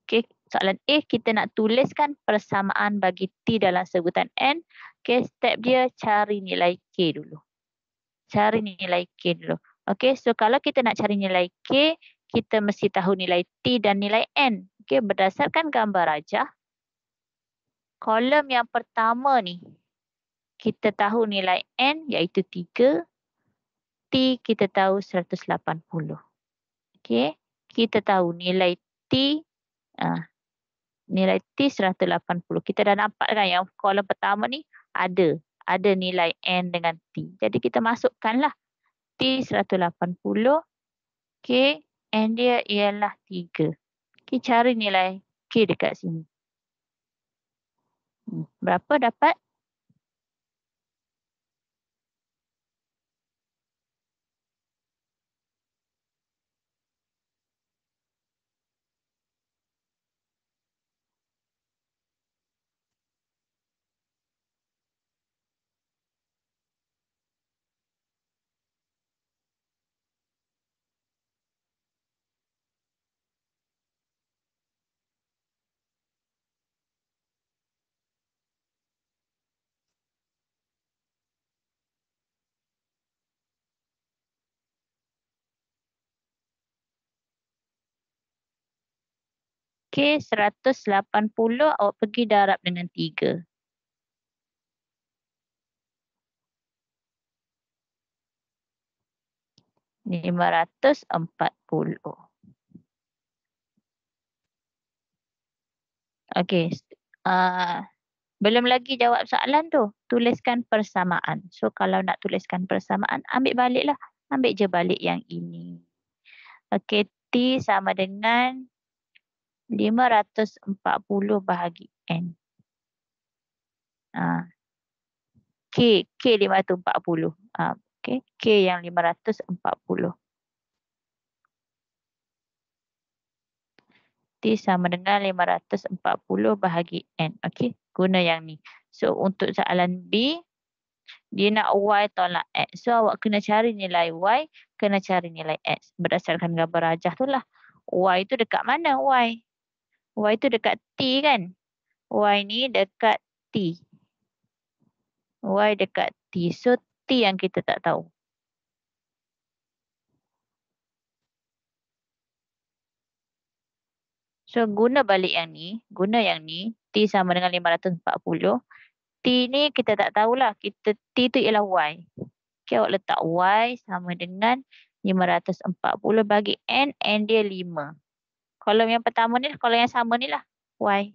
Okay, soalan A, kita nak tuliskan persamaan bagi T dalam sebutan N. Okay, step dia cari nilai K dulu. Cari nilai K dulu. Okay, so kalau kita nak cari nilai K, kita mesti tahu nilai T dan nilai N. Okay, berdasarkan gambar rajah, kolom yang pertama ni, kita tahu nilai N iaitu 3. T kita tahu 180. Okay, kita tahu nilai T, nilai T 180. Kita dah nampak kan yang kolom pertama ni ada nilai N dengan T. Jadi kita masukkanlah T 180. Okay, N dia ialah 3. Okay, cari nilai K dekat sini. Berapa dapat? K 180 awak pergi darab dengan 3. RM540. Okey. Belum lagi jawab soalan tu. Tuliskan persamaan. So kalau nak tuliskan persamaan, ambil baliklah. Ambil je balik yang ini. Okey, T sama dengan 540 bahagi N. K 540. Okey, K yang 540. T sama dengan 540 bahagi N. Okey, guna yang ni. So untuk soalan B, dia nak Y tolak X. So awak kena cari nilai Y, kena cari nilai X. Berdasarkan gambar rajah tu lah. Y tu dekat mana Y? Y tu dekat T kan? Y ni dekat T. Y dekat T. So T yang kita tak tahu. So guna balik yang ni. Guna yang ni. T sama dengan 540. T ni kita tak tahulah. T tu ialah Y. Okay, awak letak Y sama dengan 540 bagi N. N dia 5. Kolom yang pertama ni, kolom yang sama ni lah. Y.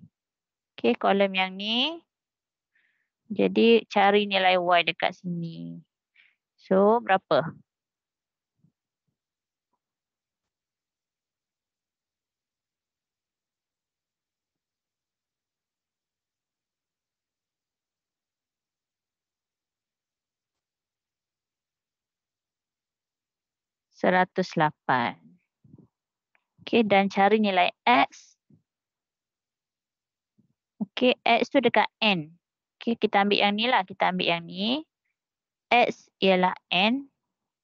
Okay, kolom yang ni. Jadi cari nilai Y dekat sini. So berapa? $108. Okay, dan cari nilai X. Okay, X tu dekat N. Okay, kita ambil yang ni lah. Kita ambil yang ni. X ialah N.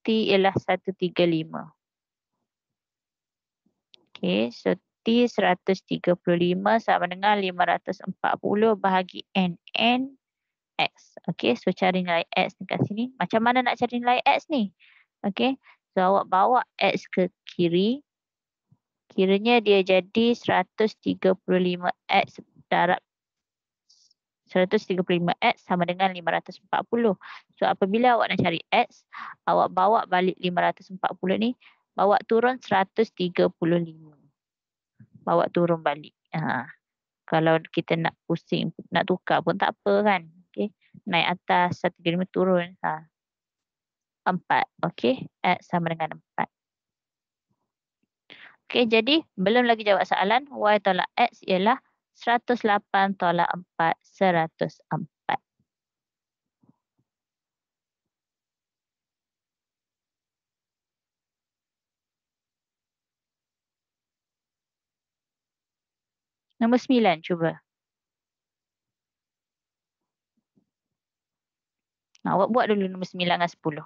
T ialah 135. Okay, so T 135 sama dengan 540 bahagi N. N X. Okay, so cari nilai X dekat sini. Macam mana nak cari nilai X ni? Okay, so awak bawa X ke kiri. Kiranya dia jadi 135X darab 135X sama dengan 540. So apabila awak nak cari X, awak bawa balik 540 ni, bawa turun 135. Bawa turun balik. Kalau kita nak pusing, nak tukar pun tak apa kan. Okay. Naik atas 135 turun. 4. Okay. X sama dengan 4. Okay, jadi belum lagi jawab soalan. Y tolak X ialah 108 tolak 4, 104. Nombor 9, cuba. Awak buat dulu nombor 9 dengan 10.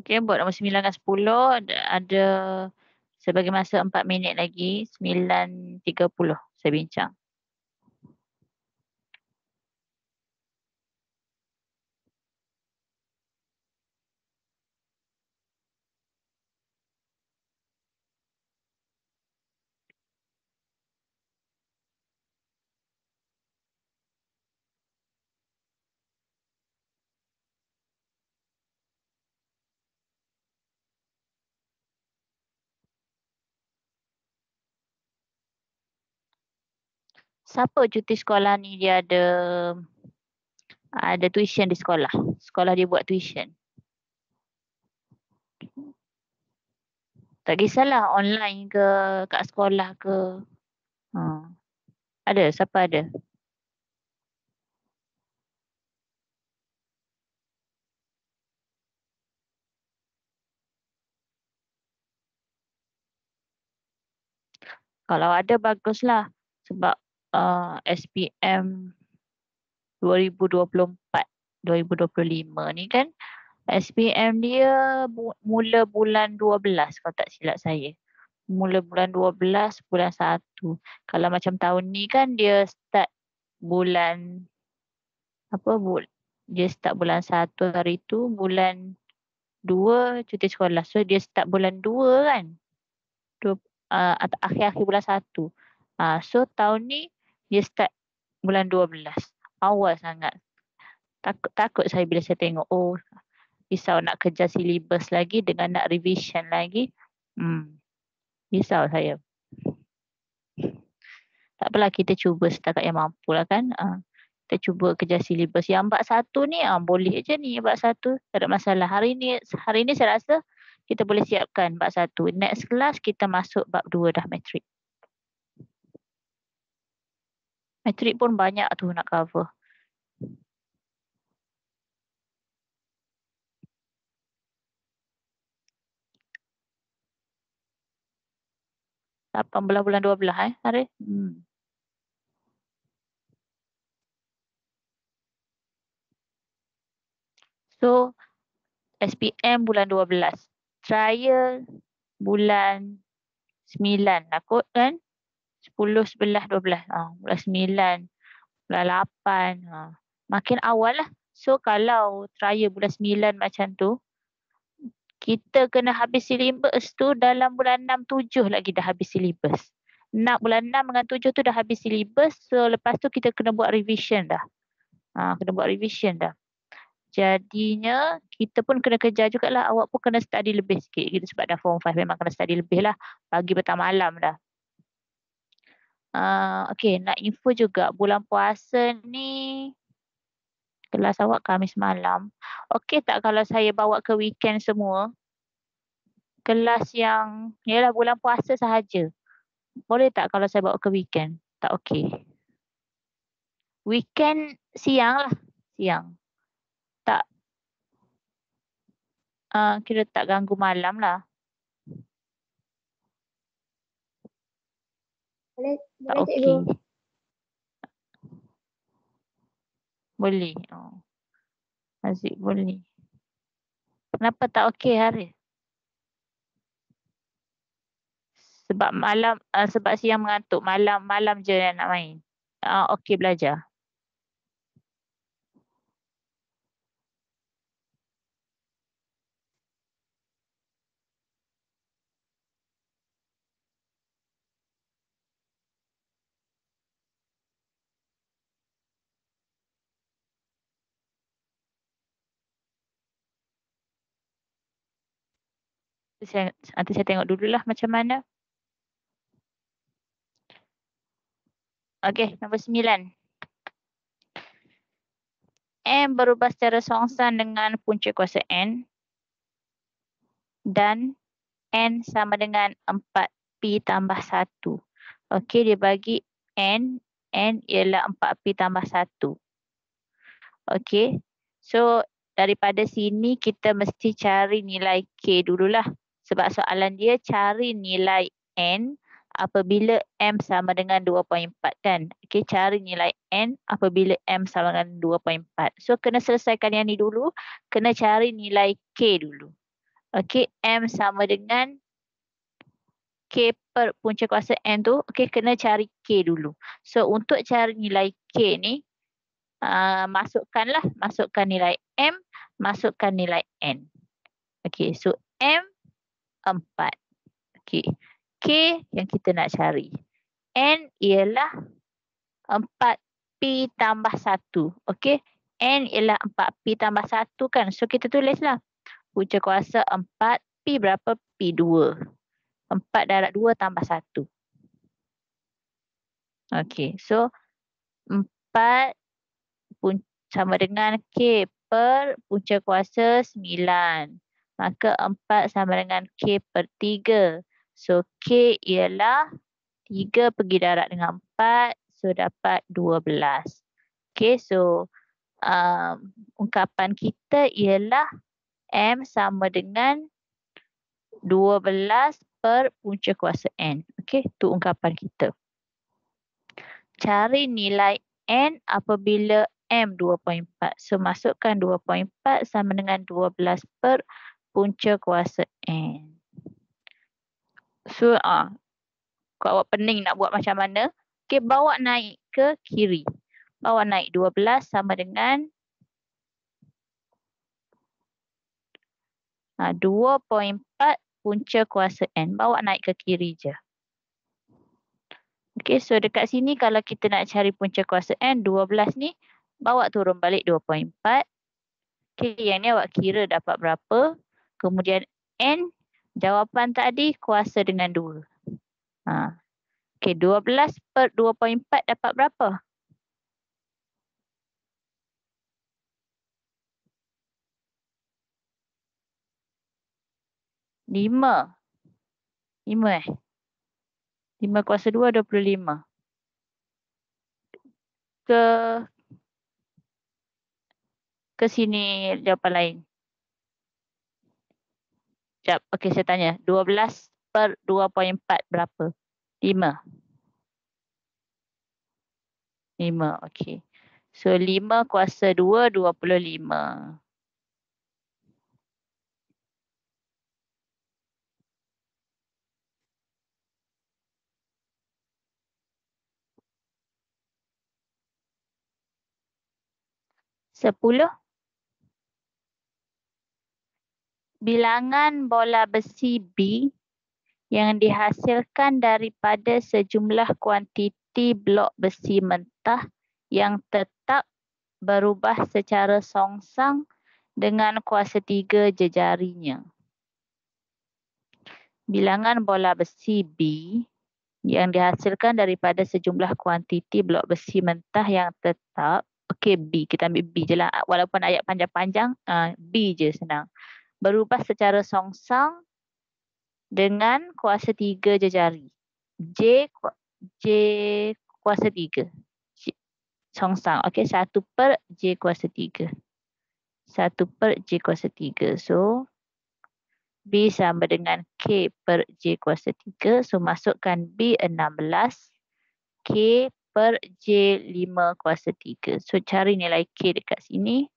Okay, buat nombor 9 dan 10 ada sebagai masa 4 minit lagi. 9.30 saya bincang. Siapa cuti sekolah ni dia ada tuition di sekolah. Sekolah dia buat tuition. Tak kisahlah online ke kat sekolah ke. Ada, siapa ada? Kalau ada baguslah sebab SPM 2024 2025 ni kan SPM dia mula bulan 12 kalau tak silap saya. Mula bulan 12 bulan 1. Kalau macam tahun ni kan dia start bulan dia start bulan 1 hari tu, bulan 2 cuti sekolah. So dia start bulan 2 kan. Akhir-akhir bulan 1. So tahun ni dia start bulan 12. Awal sangat. Takut saya bila saya tengok risau nak kejar silibus lagi dengan nak revision lagi. Risau saya. Tak apalah, kita cuba setakat yang mampu lah kan. Kita cuba kejar silibus. Yang bab 1 ni boleh je ni bab 1. Tak ada masalah. Hari ni saya rasa kita boleh siapkan bab 1. Next class kita masuk bab 2 dah matrik. Matrik pun banyak tu nak cover. 18 bulan 12 hari. So SPM bulan 12. Trial bulan 9 lah kot kan. 10, 11, 12. Bulan 9, bulan 8. Makin awal lah. So kalau trial bulan 9 macam tu, kita kena habis silibus tu dalam bulan 6, 7 lagi dah habis silibus. Bulan 6 dengan 7 tu dah habis silibus. So lepas tu kita kena buat revision dah. Jadinya kita pun kena kejar jugalah. Awak pun kena study lebih sikit gitu, sebab dah form 5 memang kena study lebih lah. Pagi petang malam dah. Okay, nak info juga bulan puasa ni kelas awak Khamis malam. Okey tak kalau saya bawa ke weekend semua? Kelas yang ialah bulan puasa sahaja. Boleh tak kalau saya bawa ke weekend? Tak okey. Weekend siang lah. Siang. Tak. Kira tak ganggu malam lah. Boleh, Tak boleh cikgu. okey. Boleh. Aziz boleh. Kenapa tak okey hari? Sebab malam, sebab siang mengantuk. Malam je nak main. Okey belajar. Nanti saya tengok dululah macam mana. Okey, nombor 9. M berubah secara songsan dengan punca kuasa N. Dan N sama dengan 4P tambah 1. Okey, dia bagi N. N ialah 4P tambah 1. Okey. So, daripada sini kita mesti cari nilai K dululah. Sebab soalan dia cari nilai N apabila M sama dengan 2.4 kan. Okey, cari nilai N apabila M sama dengan 2.4. So, kena selesaikan yang ni dulu. Kena cari nilai K dulu. Okey, M sama dengan K per punca kuasa N tu, okey, kena cari K dulu. So, untuk cari nilai K ni, masukkan nilai M, masukkan nilai N. Okey, so M 4. Okey, K yang kita nak cari. N ialah 4P tambah 1. Okey, N ialah 4P tambah 1 kan. So, kita tulislah. Punca kuasa 4, P berapa? P 2. 4 darab 2 tambah 1. Okey, so 4 sama dengan K per punca kuasa 9. Maka 4 sama dengan K per 3. So, K ialah 3 pergi darab dengan 4. So, dapat 12. Okey, so ungkapan kita ialah M sama dengan 12 per punca kuasa N. Okey, itu ungkapan kita. Cari nilai N apabila M 2.4. So, masukkan 2.4 sama dengan 12 per punca kuasa N. So, kalau awak pening nak buat macam mana, okey, bawa naik ke kiri. Bawa naik 12 sama dengan 2.4 punca kuasa N. Bawa naik ke kiri je. Okey, so dekat sini kalau kita nak cari punca kuasa N, 12 ni, bawa turun balik 2.4. Okey, yang ni awak kira dapat berapa. Kemudian N, jawapan tadi kuasa dengan 2. Okey, 12 per 2.4 dapat berapa? 5. 5 kuasa 2, 25. Ke sini jawapan lain. Sekejap, okey, saya tanya. 12 per 2.4 berapa? 5. 5, okey. So, 5 kuasa 2, 25. Sepuluh. Bilangan bola besi B yang dihasilkan daripada sejumlah kuantiti blok besi mentah yang tetap berubah secara songsang dengan kuasa 3 jejarinya. Bilangan bola besi B yang dihasilkan daripada sejumlah kuantiti blok besi mentah yang tetap. Okey, B. Kita ambil B je lah. Walaupun ayat panjang-panjang, B je senang. Berubah secara songsang dengan kuasa 3 jejari. J kuasa 3. Songsang. Okey, 1 per J kuasa 3. 1 per J kuasa 3. So, B sama dengan K per J kuasa 3. So, masukkan B 16. K per J 5 kuasa 3. So, cari nilai K dekat sini.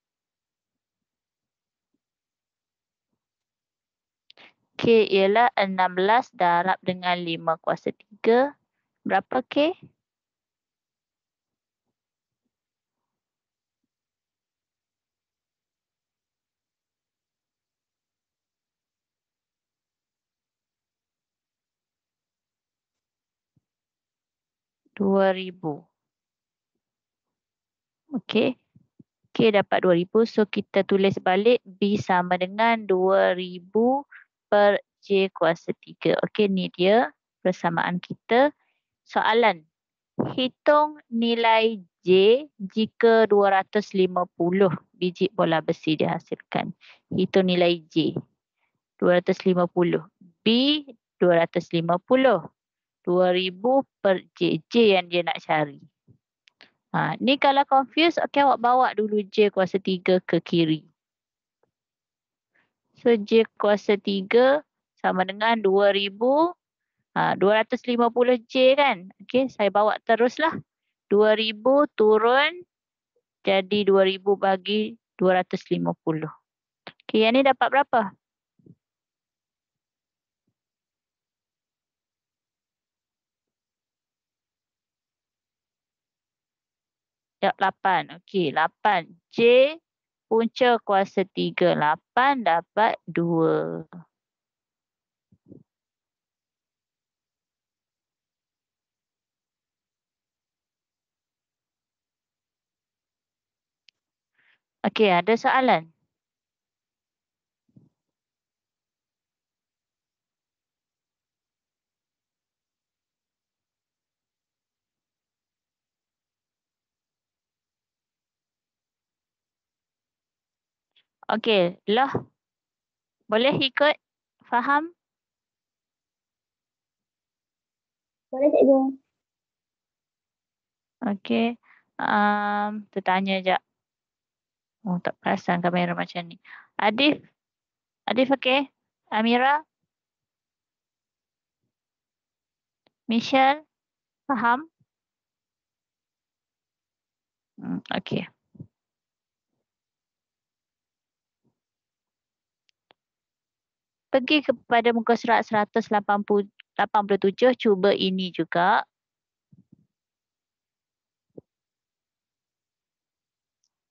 K ialah 16 darab dengan 5 kuasa 3. Berapa K? RM2,000. Okey. K dapat 2,000. So, kita tulis balik B sama dengan 2,000 per J kuasa 3. Okey, ni dia persamaan kita. Soalan. Hitung nilai J jika 250 biji bola besi dihasilkan. Hitung nilai J. 250. B 250. 2,000 per J. J yang dia nak cari. Ni kalau confuse, okey, awak bawa dulu J kuasa 3 ke kiri. So, J kuasa 3 sama dengan 2,000. 250 J kan? Okey, saya bawa teruslah. 2,000 turun jadi 2,000 bagi 250. Okey, yang ni dapat berapa? 8. Okey, 8. J punca kuasa 3. 8 dapat 2. Okey, ada soalan? Okey, lah. Boleh ikut? Faham? Boleh cikgu. Okey. Tertanya jap. Oh, tak perasan kamera macam ni. Adif. Adif okey? Amira? Michelle? Faham? Okey. Pergi kepada muka surat 187, cuba ini juga.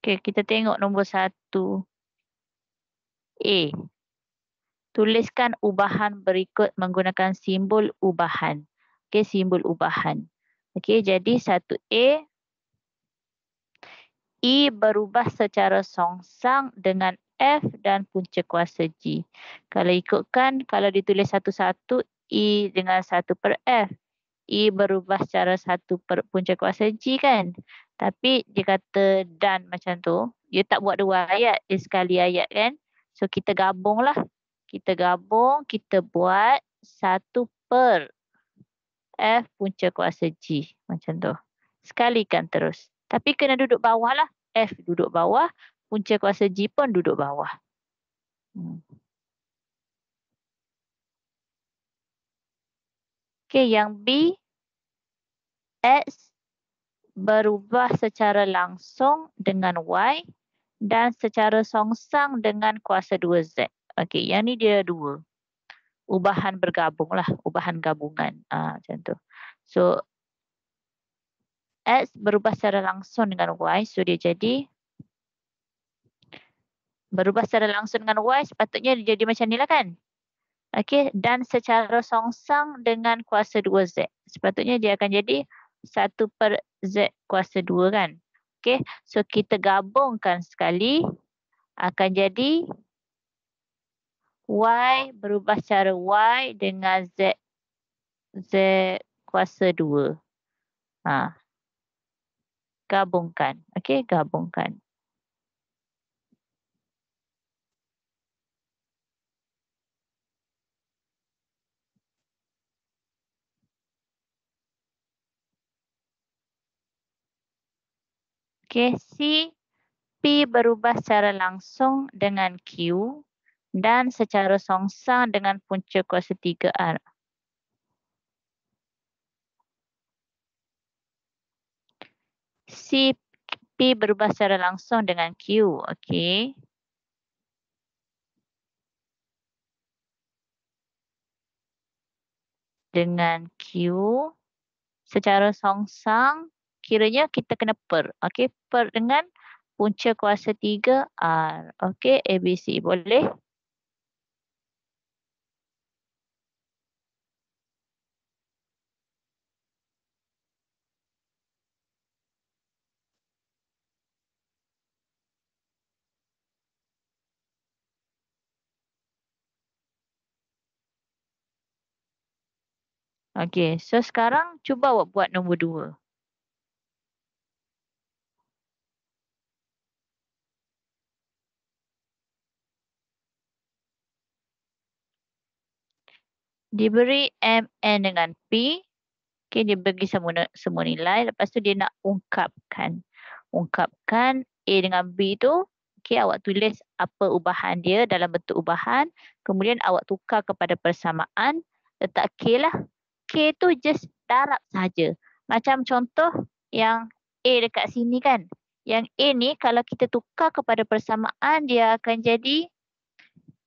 Okey, kita tengok nombor 1. A. Tuliskan ubahan berikut menggunakan simbol ubahan. Okey, simbol ubahan. Okey, jadi 1A. E berubah secara songsang dengan F dan punca kuasa G. Kalau ikutkan, kalau ditulis satu-satu, E dengan 1/F. E berubah secara 1 punca kuasa G kan. Tapi dia kata dan macam tu, dia tak buat 2 ayat, dia sekali ayat kan. So kita gabunglah. Kita gabung, kita buat 1/F punca kuasa G. Macam tu. Sekalikan terus. Tapi kena duduk bawah lah. F duduk bawah, punca kuasa G pun duduk bawah. Okey, yang B, X berubah secara langsung dengan Y dan secara songsang dengan kuasa 2Z. Okey, yang ni dia 2. Ubahan bergabung lah, ubahan gabungan. Macam tu. So, X berubah secara langsung dengan Y, so dia jadi berubah secara langsung dengan Y, sepatutnya dia jadi macam ni lah kan? Okey, dan secara songsang dengan kuasa 2Z. Sepatutnya dia akan jadi 1/Z kuasa 2 kan? Okey, so kita gabungkan sekali, akan jadi Y berubah secara Y dengan Z kuasa 2. Gabungkan. Okey, gabungkan. Okey, C, P berubah secara langsung dengan Q dan secara songsang dengan punca kuasa 3R. C, P berubah secara langsung dengan Q. Okey. Dengan Q secara songsang, kiranya kita kena per. Okey, per dengan punca kuasa 3R. Okey, ABC. Boleh? Okey, so sekarang cuba awak buat nombor 2. Diberi MN dengan P. Okey, dia bagi semua nilai. Lepas tu dia nak ungkapkan. Ungkapkan A dengan B tu. Okey, awak tulis apa ubahan dia dalam bentuk ubahan. Kemudian awak tukar kepada persamaan. Letak K lah. K tu just darab saja. Macam contoh yang A dekat sini kan. Yang A ni kalau kita tukar kepada persamaan, dia akan jadi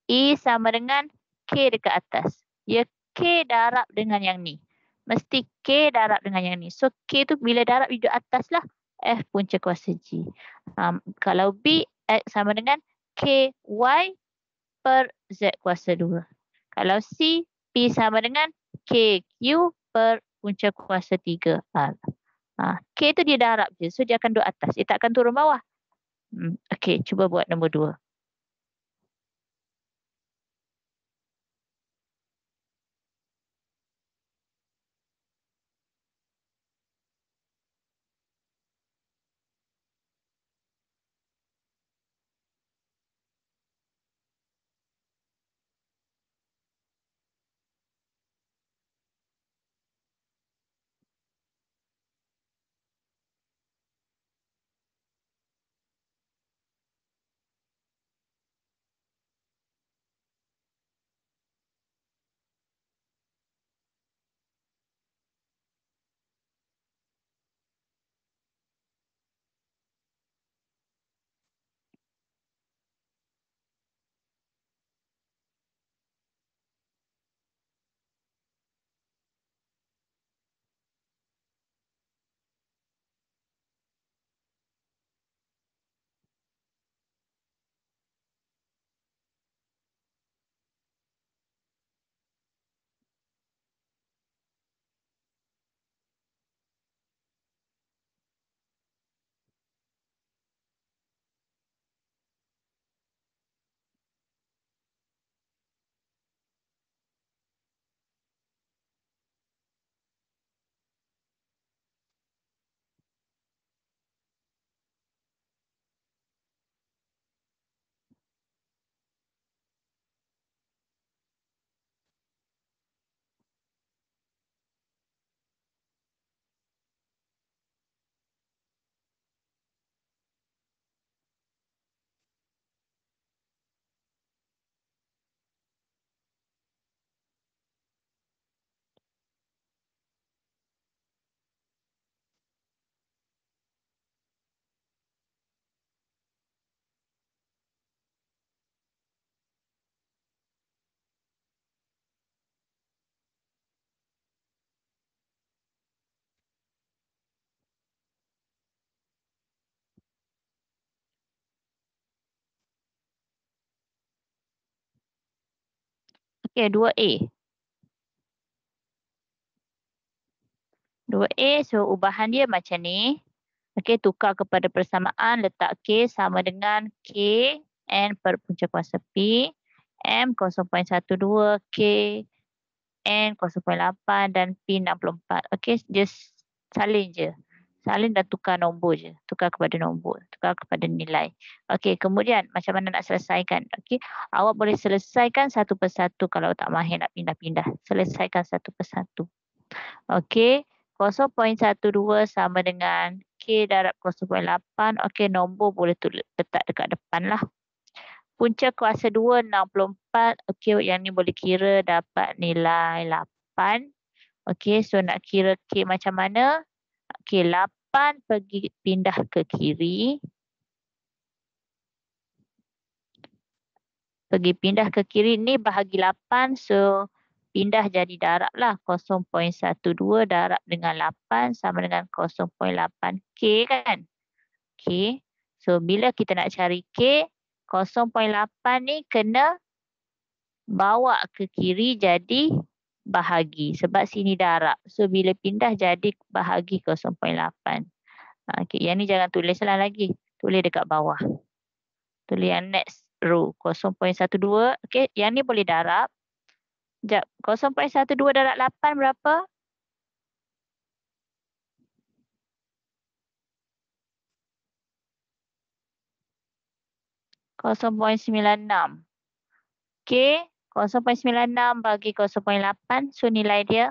E sama dengan K dekat atas. Dia K darab dengan yang ni. Mesti K darab dengan yang ni. So K tu bila darab duduk atas lah. F punca kuasa G. Kalau B, X sama dengan KY per Z kuasa 2. Kalau C, P sama dengan KQ per punca kuasa 3. K tu dia darab je. So dia akan duduk atas. Dia tak akan turun bawah. Okey, cuba buat nombor 2. Okey, 2A. 2A, so ubahan dia macam ni. Okey, tukar kepada persamaan, letak K sama dengan K N per punca kuasa P, M 0.12, K N 0.8 dan P 64. Okey, just salin je. Salin dan tukar nombor je. Tukar kepada nombor. Tukar kepada nilai. Okey, kemudian macam mana nak selesaikan? Okey, awak boleh selesaikan satu persatu kalau tak mahir nak pindah-pindah. Selesaikan satu persatu. Okey, 0.12 sama dengan K darab 0.8. Okey, nombor boleh letak dekat depan lah. Punca kuasa 2, 64. Okey, yang ni boleh kira dapat nilai 8. Okey, so nak kira K macam mana? Okey, 8 pergi pindah ke kiri. Pergi pindah ke kiri ni bahagi 8. So, pindah jadi darab lah. 0.12 darab dengan 8 sama dengan 0.8 K kan? K. So, bila kita nak cari K, 0.8 ni kena bawa ke kiri jadi bahagi. Sebab sini darab. So, bila pindah jadi bahagi 0.8. Okay, yang ni jangan tulis lah lagi. Tulis dekat bawah. Tulis yang next row. 0.12. Okay, yang ni boleh darab. Sekejap. 0.12 darab 8 berapa? .96. Okay. 0.96 bagi 0.8. So, nilai dia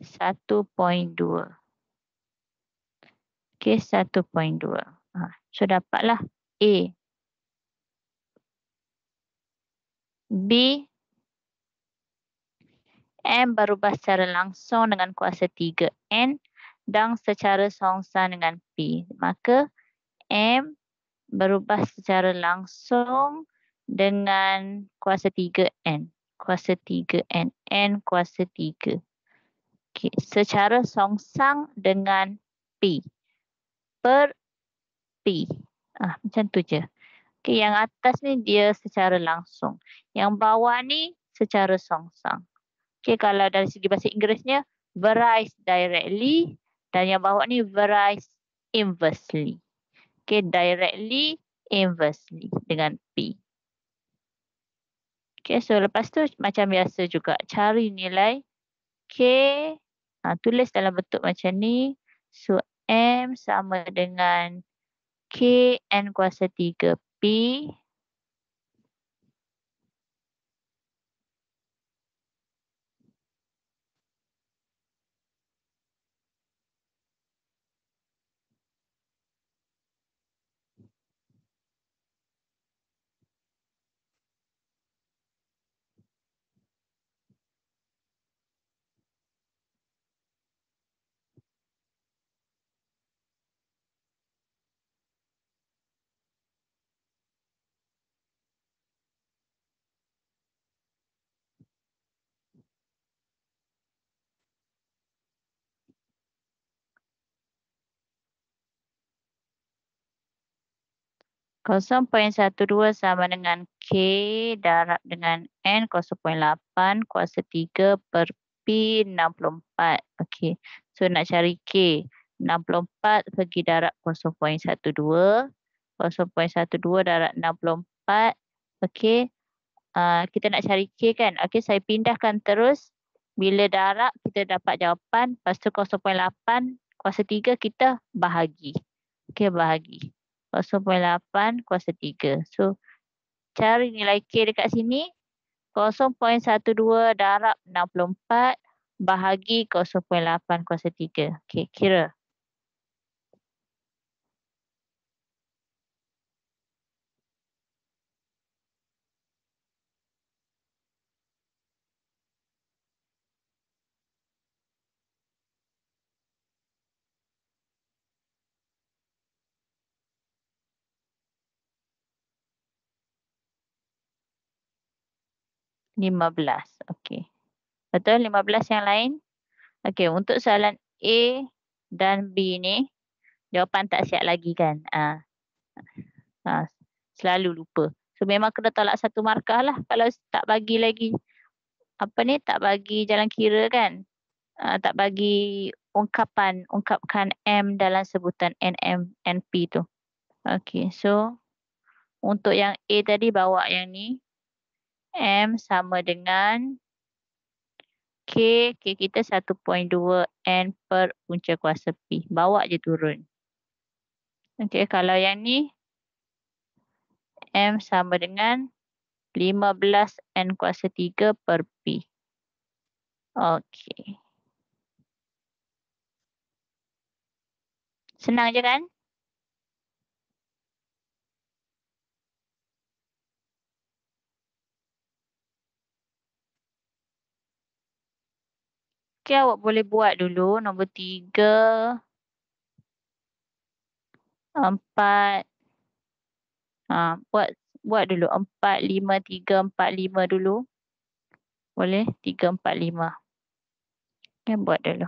1.2. Okay, 1.2. So, dapatlah A. B. M berubah secara langsung dengan kuasa 3N dan secara songsang dengan P. Maka M berubah secara langsung dengan kuasa 3N. Kuasa 3N. N kuasa 3. Okay. Secara songsang dengan P. Per P. Macam tu je. Okay, yang atas ni dia secara langsung. Yang bawah ni secara songsang. Okay, kalau dari segi bahasa Inggerisnya, varies directly. Dan yang bawah ni varies inversely. Okay, directly, inversely dengan P. Okay, so lepas tu macam biasa juga. Cari nilai K. Tulis dalam bentuk macam ni. So, M sama dengan K N kuasa 3 P. Kosong poin 12 sama dengan K darab dengan N 0.8 kuasa 3 per P 64. Okey. So nak cari K. 64 pergi darab 0.12. 0.12 darab 64. Okey. Kita nak cari K kan. Okey, saya pindahkan terus. Bila darab kita dapat jawapan. Lepas tu 0.8 kuasa 3 kita bahagi. Okey, bahagi. 0.8 kuasa 3. So, cari nilai K dekat sini. 0.12 darab 64 bahagi 0.8 kuasa 3. Okey, kira. Lima belas. Okey. Betul 15 yang lain? Okey, untuk soalan A dan B ni, jawapan tak siap lagi kan? Selalu lupa. So memang kena tolak satu markah lah kalau tak bagi lagi tak bagi jalan kira kan. Tak bagi ungkapkan M dalam sebutan NM, NP tu. Okey, so untuk yang A tadi bawa yang ni. M sama dengan K kita 1.2 N per punca kuasa P. Bawa je turun. Okey, kalau yang ni M sama dengan 15 N kuasa 3 per P. Okey. Senang je kan? Okey, awak boleh buat dulu nombor 3, 4. Buat dulu 4, 5, 3, 4, 5 dulu. Boleh? 3, 4, 5. Okey, buat dulu.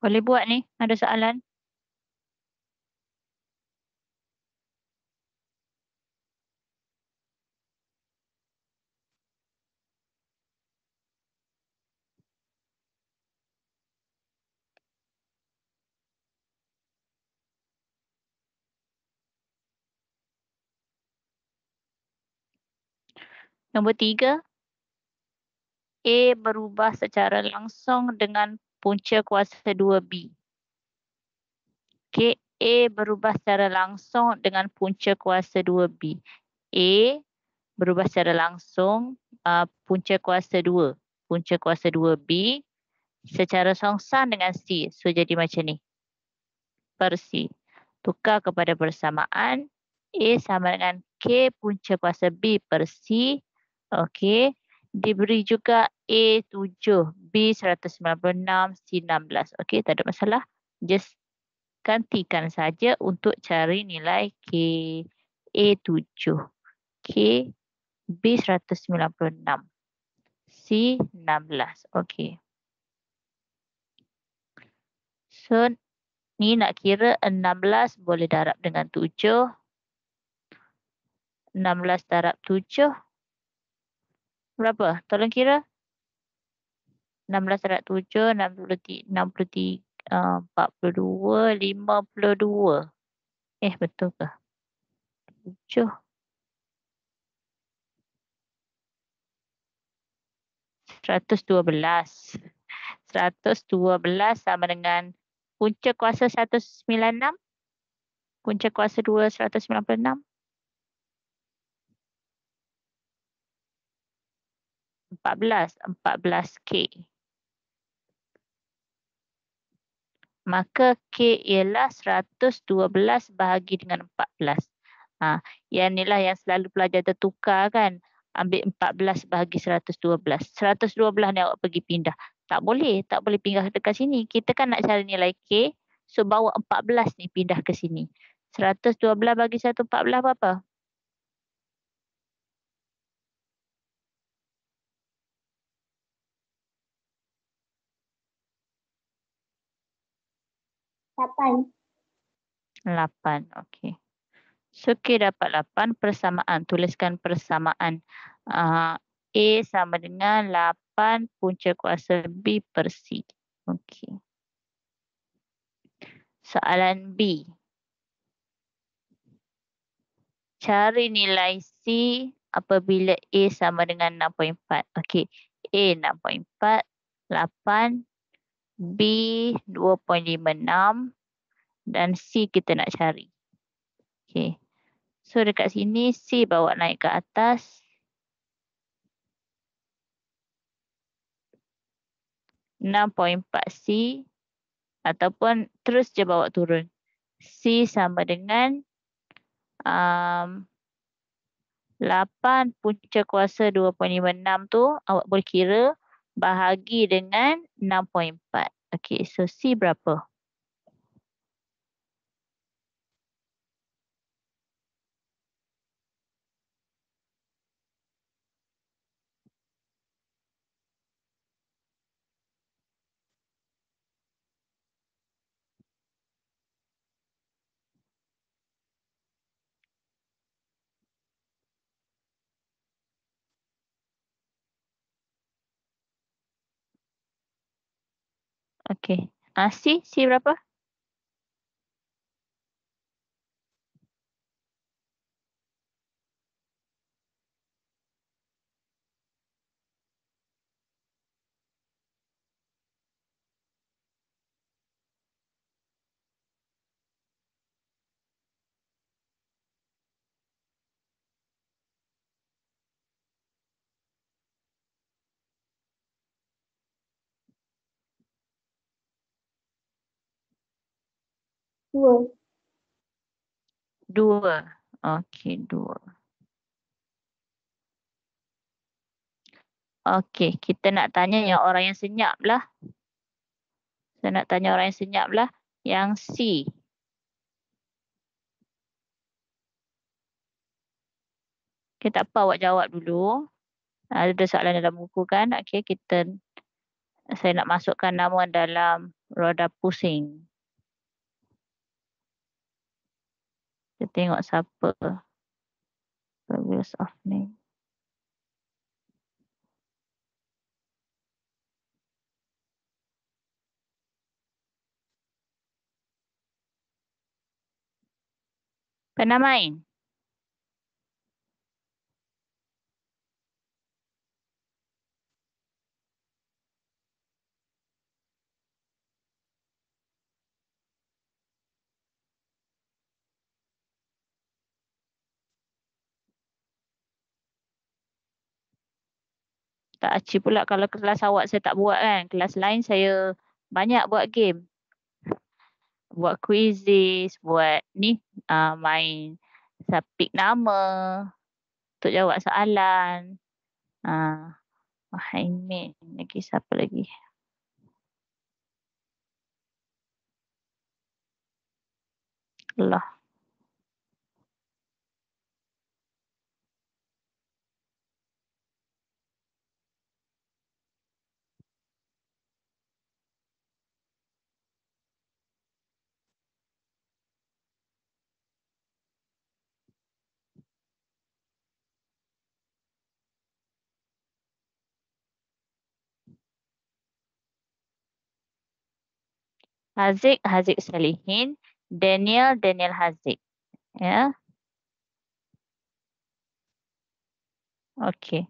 Boleh buat ni. Ada soalan? Nombor 3. A berubah secara langsung dengan punca kuasa 2B. Okey, A berubah secara langsung dengan punca kuasa 2B. A berubah secara langsung punca kuasa 2. Punca kuasa 2B secara songsan dengan C. So, jadi macam ni. Per C. Tukar kepada persamaan. A sama dengan K punca kuasa B per C. Okey. Diberi juga A7, B196, C16. Okey, tak ada masalah. Just gantikan saja untuk cari nilai K. A7, K, B196, C16. Okey. So, ni nak kira 16 boleh darab dengan 7. 16 darab 7. Berapa? Tolong kira. 16 darab 7, 63, 42, 52. Betul ke? 7. 112. 112 sama dengan punca kuasa 196. Punca kuasa 2, 196. 14K. Maka K ialah 112 bahagi dengan 14. Yang inilah yang selalu pelajar tertukar kan. Ambil 14 bahagi 112. 112 ni awak pergi pindah. Tak boleh pindah dekat sini. Kita kan nak cari nilai K. So bawa 14 ni pindah ke sini. 112 bagi 114 berapa? Lapan. 8. Okey. So, K dapat 8. Persamaan. Tuliskan persamaan. A sama dengan 8 punca kuasa B per C. Okey. Soalan B. Cari nilai C apabila A sama dengan 6.4. Okey. A 6.4. 8. B 2.56. Dan C kita nak cari. Okey. So dekat sini C bawa naik ke atas. 6.4 C ataupun terus je bawa turun. C sama dengan 8 punca kuasa 2.56 tu awak boleh kira bahagi dengan 6.4. Okey, so C berapa? Okey. C berapa? Dua. 2. Okey, 2. Okey, kita nak tanya yang orang yang senyap lah. Saya nak tanya orang yang senyap lah. Yang C. Okay, tak apa awak jawab dulu. Ada soalan dalam buku kan. Okey, saya nak masukkan nama dalam Roda pusing. Kita tengok siapa. Previous of name. Pernah main? Tak aci pula kalau kelas awak saya tak buat kan. Kelas lain saya banyak buat game. Buat quizzes, buat ni main sapik nama untuk jawab soalan. Muhammad. Lagi siapa lagi? Allah. Haziq Salihin. Daniel Haziq. Ya. Okey.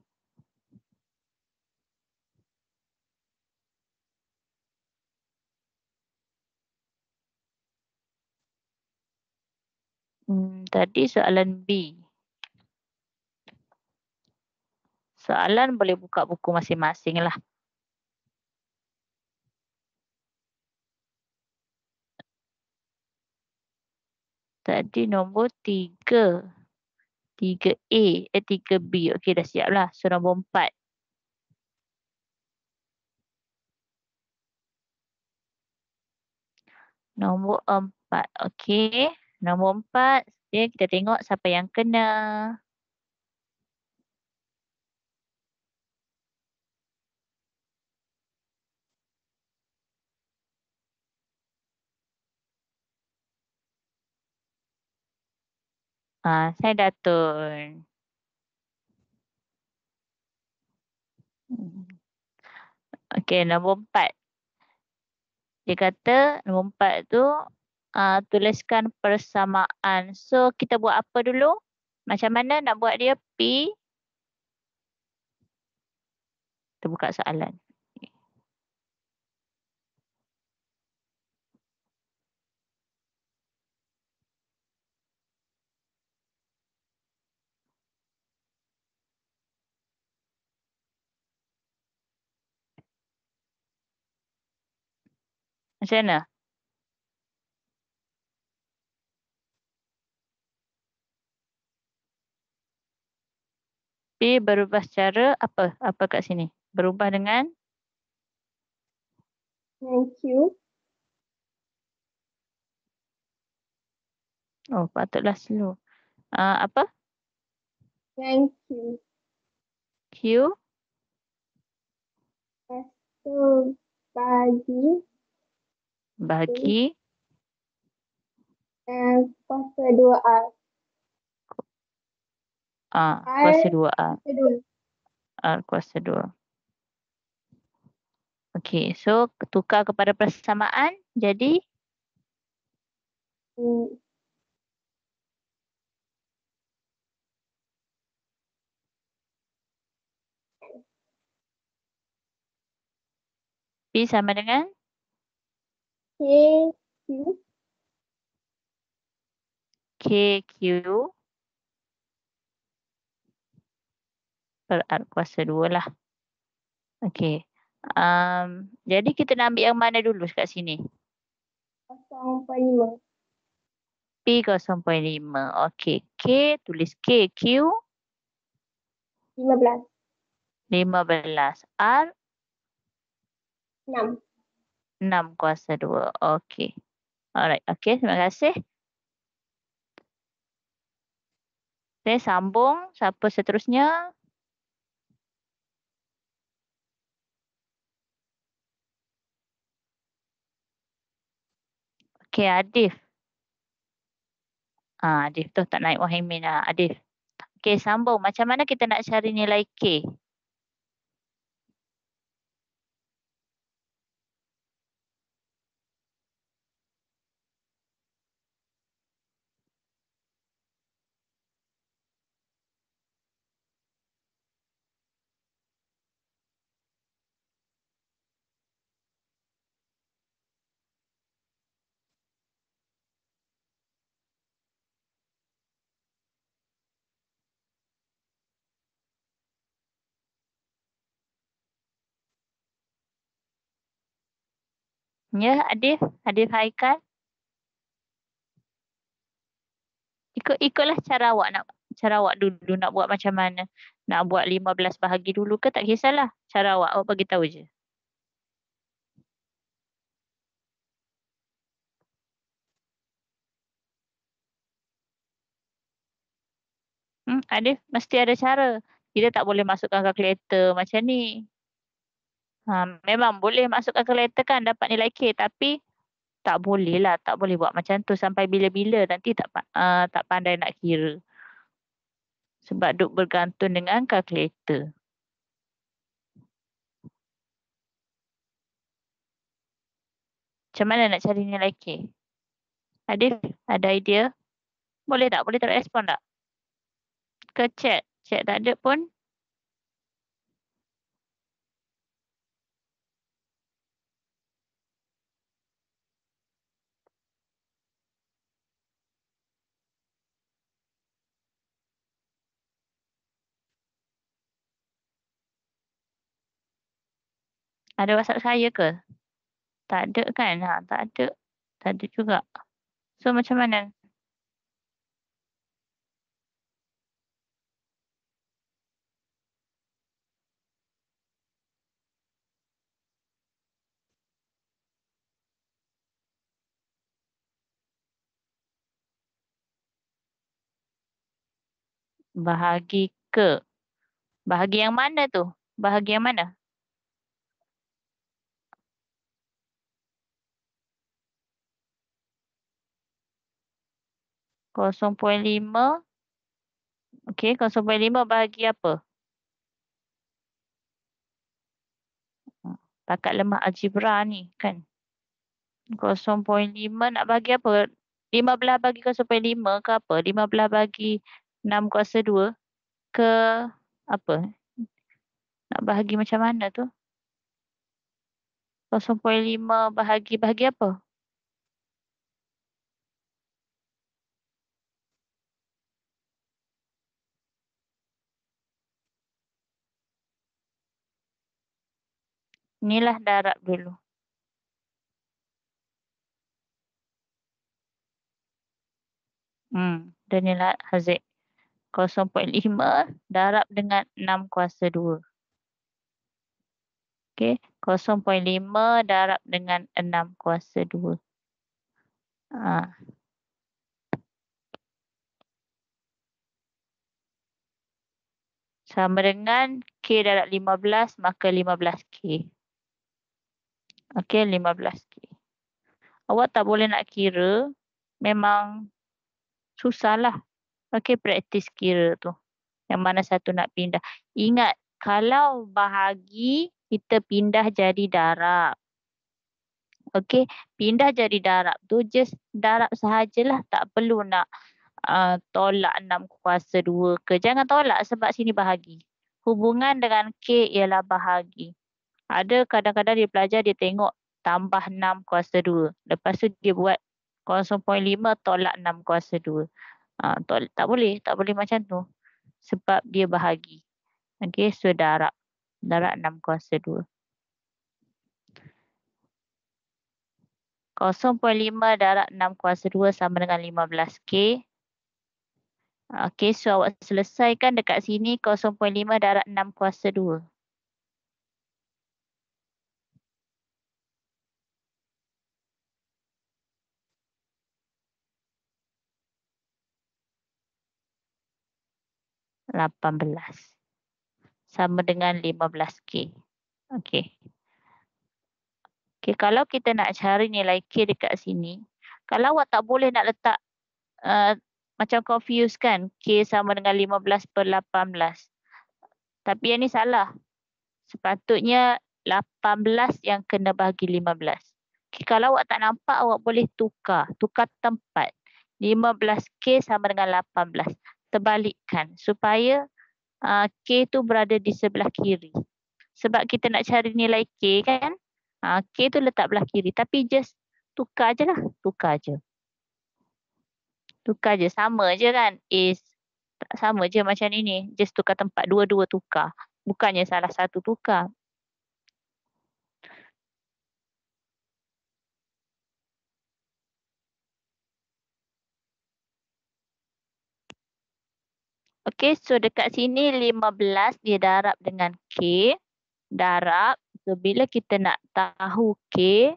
Tadi soalan B. Soalan boleh buka buku masing-masing lah. Tadi nombor 3. 3A. 3B. Okey, dah siap lah. So, nombor 4. Nombor 4. Okey. Nombor 4. Okay, kita tengok siapa yang kena. Saya Datun. Okey, nombor 4. Dia kata nombor 4 tu tuliskan persamaan. So, kita buat apa dulu? Macam mana nak buat dia? P. Kita buka soalan. Macam mana? P berubah secara apa? Apa kat sini? Berubah dengan? Thank you. Oh, patutlah slow. Apa? Thank you. Q. So, bagi Bagi. kuasa 2R. Kuasa 2A. Kedua. Kuasa 2. Okey, so tukar kepada persamaan. Jadi, P sama dengan? KQ. KQ per R kuasa 2 lah. Okey. Jadi kita nak ambil yang mana dulu kat sini? 0.5. P 0.5. Okey. K tulis KQ 15. 15. R 6. 6 kuasa 2. Okey. Alright. Okey. Terima kasih. Saya sambung. Siapa seterusnya? Okey, Adif. Adif tu tak naik Muhaimin. Adif. Okey, sambung. Macam mana kita nak cari nilai K? Ya, Adif. Adif Haikal. Ikutlah cara awak dulu nak buat macam mana. Nak buat 15 bahagi dulu ke tak kisahlah. Cara awak bagi tahu je. Adif mesti ada cara. Kita tak boleh masukkan kalkulator macam ni. Memang boleh masukkan kalkulator kan dapat nilai K, tapi tak boleh lah. Tak boleh buat macam tu sampai bila-bila nanti tak pandai nak kira. Sebab duk bergantung dengan kalkulator. Macam mana nak cari nilai K? Adif, ada idea? Boleh tak? Boleh tak respon tak? Ke chat? Chat tak ada pun. Ada WhatsApp saya ke? Tak ada kan? Tak ada. Tak ada juga. So macam mana? Bahagi ke? Bahagi yang mana tu? Bahagi yang mana? 0.5. Okey, 0.5 bahagi apa? Takat lemah algebra ni kan. 0.5 nak bagi apa? 15 bagi 0.5 ke apa? 15 bagi 6 kuasa 2 ke apa? Nak bahagi macam mana tu? 0.5 bahagi apa? Inilah darab dulu. Dan nilai Haziq. 0.5 darab dengan 6 kuasa 2. Okey, 0.5 darab dengan 6 kuasa 2. Sama dengan K darab 15 maka 15K. Okey, 15K. Awak tak boleh nak kira. Memang susahlah. Okey, praktis kira tu. Yang mana satu nak pindah. Ingat, kalau bahagi, kita pindah jadi darab. Okey, pindah jadi darab tu just darab sahajalah. Tak perlu nak tolak 6 kuasa 2 ke. Jangan tolak sebab sini bahagi. Hubungan dengan K ialah bahagi. Ada kadang-kadang dia pelajar dia tengok tambah 6 kuasa 2. Lepas tu dia buat 0.5 tolak 6 kuasa 2. Tak boleh macam tu. Sebab dia bahagi. Okey, so darab 6 kuasa 2. 0.5 darab 6 kuasa 2 sama dengan 15K. Okey, so awak selesaikan dekat sini 0.5 darab 6 kuasa 2. $18. Sama dengan 15K. Okey. Okey, kalau kita nak cari nilai K dekat sini, Kalau awak tak boleh nak letak macam confuse kan, K sama dengan 15/18. Tapi yang ni salah. Sepatutnya 18 yang kena bahagi 15. Okay, kalau awak tak nampak, awak boleh tukar tempat. 15K sama dengan 18. Terbalikkan supaya K tu berada di sebelah kiri. Sebab kita nak cari nilai K kan, K tu letak belah kiri. Tapi just tukar je lah. Tukar je. Sama je kan. Sama je macam ini. Just tukar tempat. Dua-dua tukar. Bukannya salah satu tukar. Okay, so dekat sini 15 dia darab dengan K. Darab. So, bila kita nak tahu K,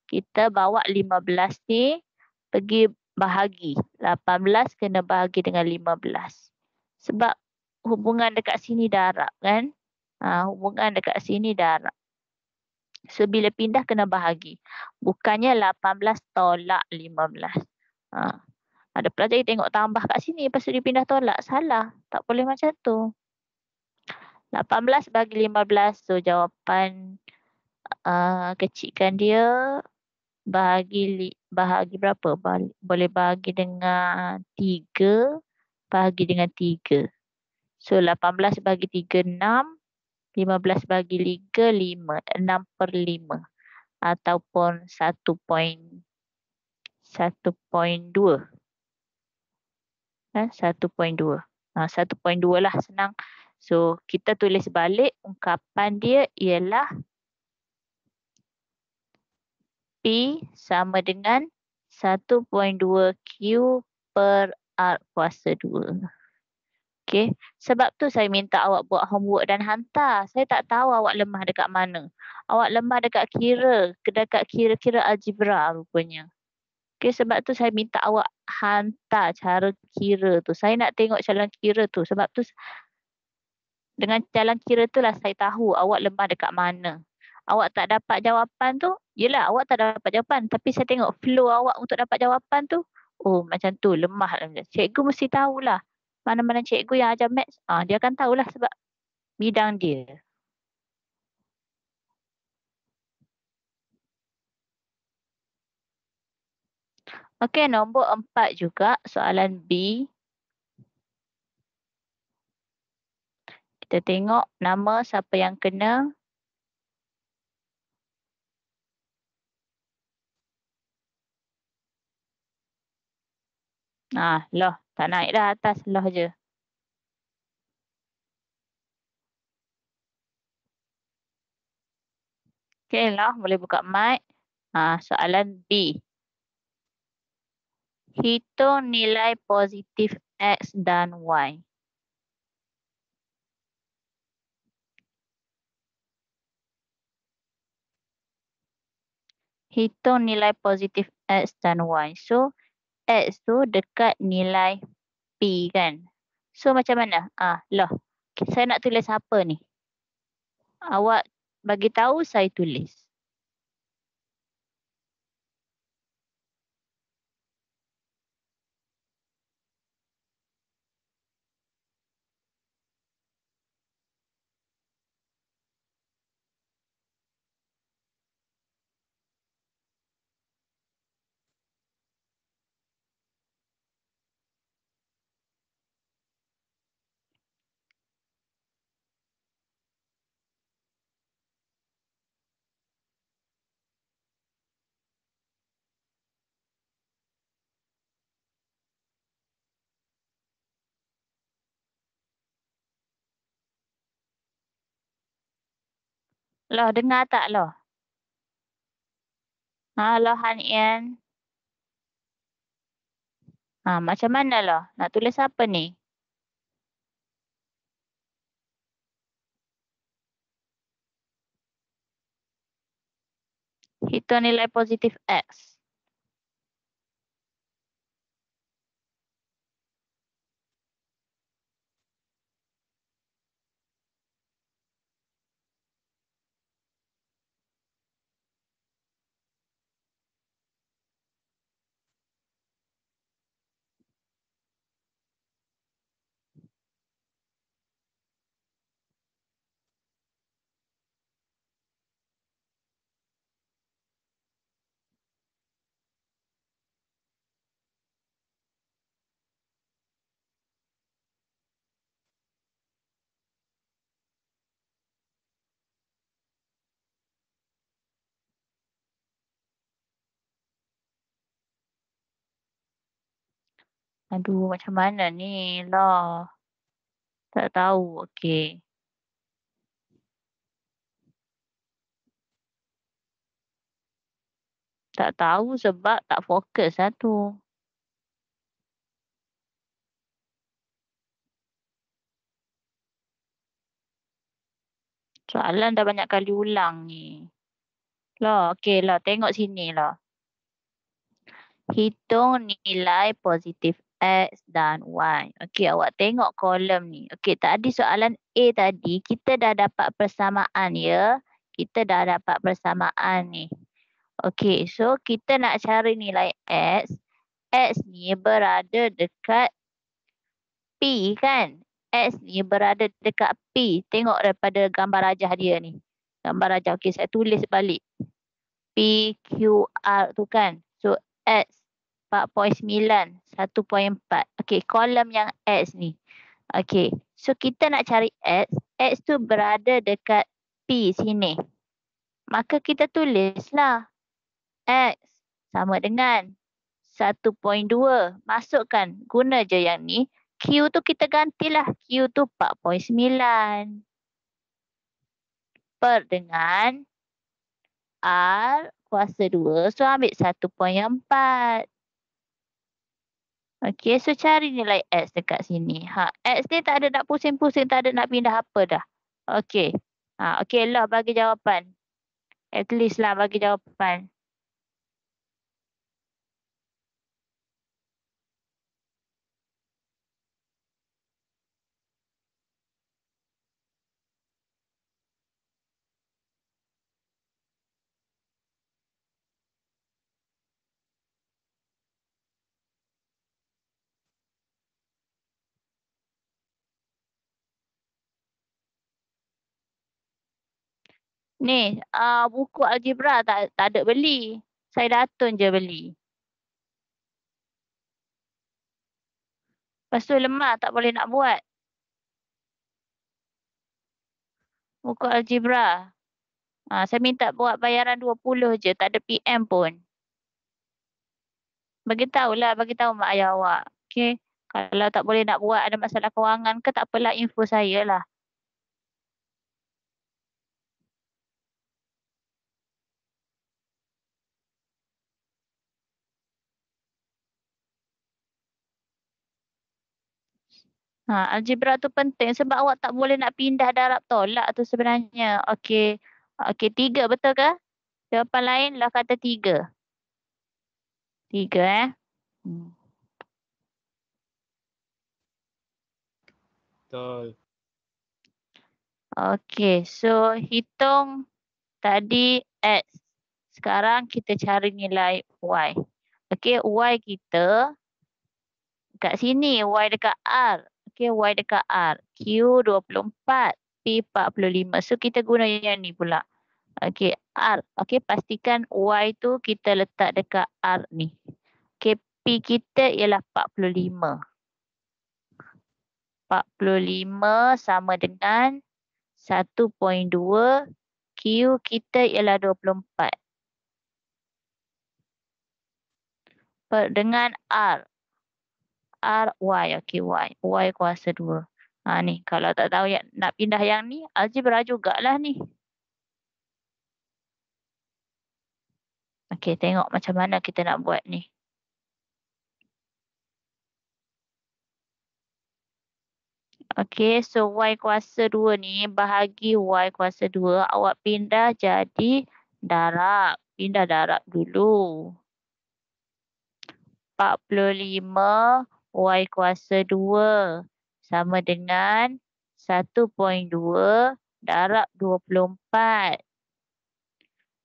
kita bawa 15 ni pergi bahagi. 18 kena bahagi dengan 15. Sebab hubungan dekat sini darab kan. Hubungan dekat sini darab. So, bila pindah kena bahagi. Bukannya 18 tolak 15. Ada pelajar yang tengok tambah kat sini, lepas tu dia pindah tolak. Salah. Tak boleh macam tu. 18 bagi 15. So, jawapan kecilkan dia bahagi berapa? Boleh bahagi dengan 3. Bahagi dengan 3. So, 18 bagi 3, 6. 15 bagi 3, 5. 6/5. Ataupun 1.2. 1.2. 1.2 lah, senang. So, kita tulis balik ungkapan dia ialah P sama dengan 1.2 Q per R kuasa 2. Okay. Sebab tu saya minta awak buat homework dan hantar. Saya tak tahu awak lemah dekat mana. Awak lemah dekat kira-kira algebra rupanya. Okay, sebab tu saya minta awak hantar cara kira tu. Saya nak tengok jalan kira tu. Sebab tu dengan jalan kira tu lah saya tahu awak lemah dekat mana. Awak tak dapat jawapan tu, yelah awak tak dapat jawapan. Tapi saya tengok flow awak untuk dapat jawapan tu, oh macam tu, lemah. Cikgu mesti tahulah. Mana-mana cikgu yang ajar maths, dia akan tahulah sebab bidang dia. Okey, nombor 4 juga, soalan B. Kita tengok nama siapa yang kena. Loh, tak naik dah atas, loh je. Okey lah, boleh buka mic. Soalan B. Hitung nilai positif X dan Y. Hitung nilai positif X dan Y. So, X tu dekat nilai P kan. So, macam mana? Loh, saya nak tulis apa ni? Awak bagi tahu saya tulis. Loh, dengar tak loh? Loh, Hanian. Macam mana loh? Nak tulis apa ni? Hitung nilai positif X. Aduh, macam mana ni lah. Tak tahu. Okey. Tak tahu sebab tak fokus lah tu. Soalan dah banyak kali ulang ni. Lah, okey lah. Tengok sini lah. Hitung nilai positif X dan Y. Okey, awak tengok kolom ni. Okey, tadi soalan A tadi, kita dah dapat persamaan ya. Kita dah dapat persamaan ni. Okey, so kita nak cari nilai X. X ni berada dekat P kan? X ni berada dekat P. Tengok daripada gambar rajah dia ni. Gambar rajah. Okey, saya tulis balik. P, Q, R tu kan. So, X 4.9, 1.4. Okey, kolom yang X ni. Okey, so kita nak cari X. X tu berada dekat P sini. Maka kita tulislah X sama dengan 1.2. Masukkan, guna je yang ni. Q tu kita gantilah. Q tu 4.9. Per dengan R kuasa 2. So ambil 1.4. Okey, so cari nilai X dekat sini. X ni tak ada nak pusing-pusing, tak ada nak pindah apa dah. Okey. Okey lah bagi jawapan. At least lah bagi jawapan. Ni, buku algebra tak ada beli. Saya Datun je beli. Lepas tu lemah, tak boleh nak buat. Buku algebra. Saya minta buat bayaran 20 je, tak ada PM pun. Bagi tahu mak ayah awak. Okey. Kalau tak boleh nak buat, ada masalah kewangan ke, tak apalah info saya lah. Algebra tu penting sebab awak tak boleh nak pindah darab tolak tu sebenarnya. Okey. Okey, 3 betul ke? Jawapan lain lah kata 3. 3 Hmm. Betul. Okey, so hitung tadi X. Sekarang kita cari nilai Y. Okey, Y kita kat sini, Y dekat R. Okey, Y dekat R. Q 24, P 45. So kita guna yang ni pula. Okey, R. Okey, pastikan Y tu kita letak dekat R ni. Okey, P kita ialah 45. 45 sama dengan 1.2. Q kita ialah 24. Dengan R. R, Y. Okey, Y. Y kuasa 2. Ni, kalau tak tahu nak pindah yang ni, algebra jugalah ni. Okey, tengok macam mana kita nak buat ni. Okey, so Y kuasa 2 ni bahagi Y kuasa 2. Awak pindah jadi darab. Pindah darab dulu. 45 Y kuasa 2 sama dengan 1.2 darab 24.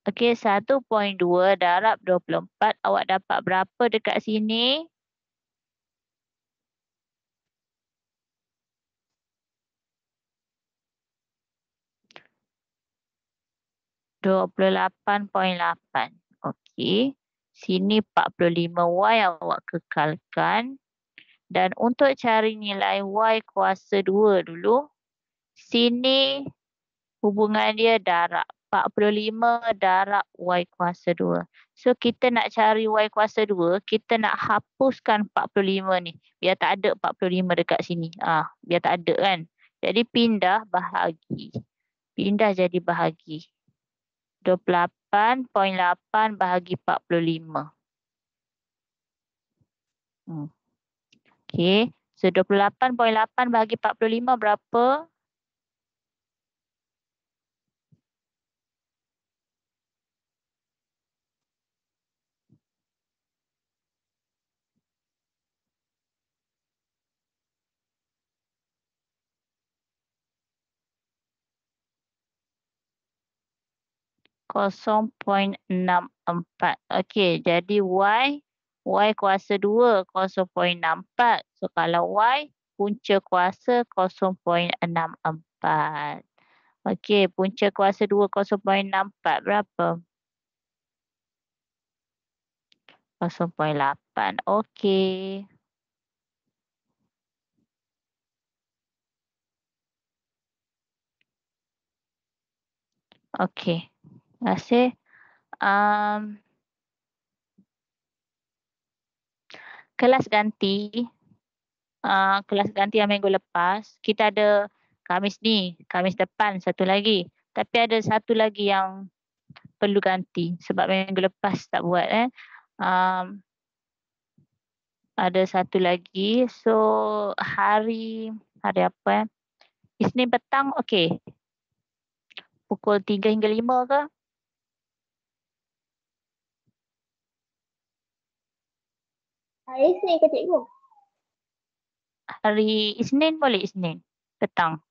Okey, 1.2 darab 24. Awak dapat berapa dekat sini? 28.8. Okey. Sini 45Y awak kekalkan. Dan untuk cari nilai Y kuasa 2 dulu. Sini hubungan dia darab. 45 darab Y kuasa 2. So kita nak cari Y kuasa 2, kita nak hapuskan 45 ni. Biar tak ada 45 dekat sini. Biar tak ada kan. Jadi pindah bahagi. Pindah jadi bahagi. 28.8 bahagi 45. Okey. So 28.8 bahagi 45 berapa? 0.64. Okey, jadi Y kuasa 2 0.64. So kalau Y punca kuasa 0.64. Okey, punca kuasa 2 0.64 berapa? 0.8. Okey. Okey. Terima kasih. Kelas ganti. Kelas ganti yang minggu lepas. Kita ada Khamis ni. Khamis depan satu lagi. Tapi ada satu lagi yang perlu ganti. Sebab minggu lepas tak buat. Ada satu lagi. So hari apa? Isnin petang okey. Pukul 3 hingga 5 ke? Hari Isnin ke cikgu? Hari Isnin boleh Isnin. Petang.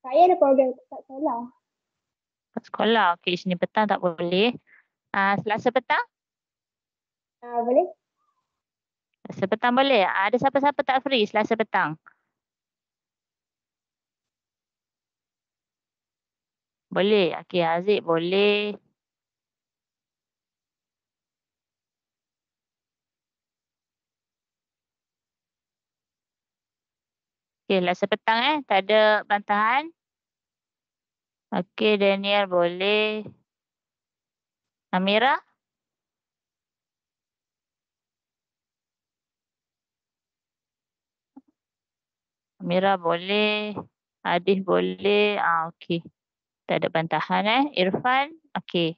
Saya ada program kat sekolah. Kat sekolah. Okey, Isnin petang tak boleh. Selasa petang? Boleh? Selasa petang boleh. Ada siapa-siapa tak free Selasa petang? Boleh. Okey, Haziq boleh. Okey, Selasa petang tak ada bantahan. Okey, Daniel boleh. Amira? Amira boleh. Adif boleh. Okey. Tak ada bantahan Irfan? Okey.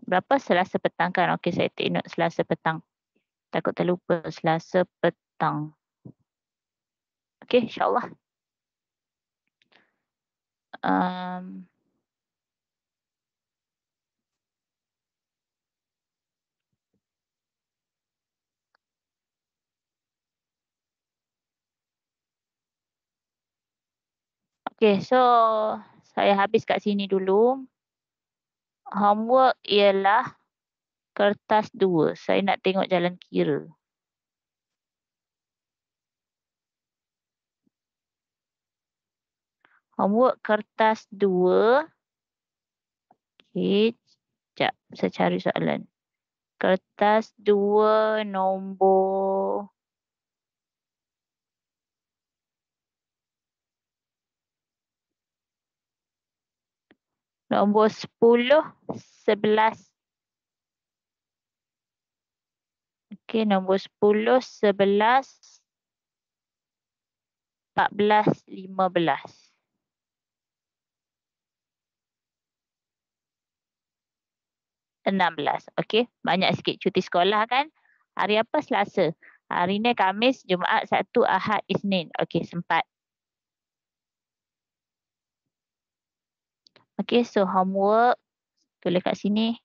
Berapa Selasa petang kan? Okey, saya take note Selasa petang. Takut terlupa Selasa petang. Okey, insyaAllah. Okey, so saya habis kat sini dulu. Homework ialah kertas 2. Saya nak tengok jalan kira. Homework kertas 2. Okey, sekejap saya cari soalan. Kertas 2 nombor nombor 10, 11. Okey, nombor 10, 11, 14, 15. 16. Okey, banyak sikit cuti sekolah kan? Hari apa? Selasa. Hari ni Khamis, Jumaat, Sabtu, Ahad, Isnin. Okey, sempat. Okey, so homework. Tulis kat sini.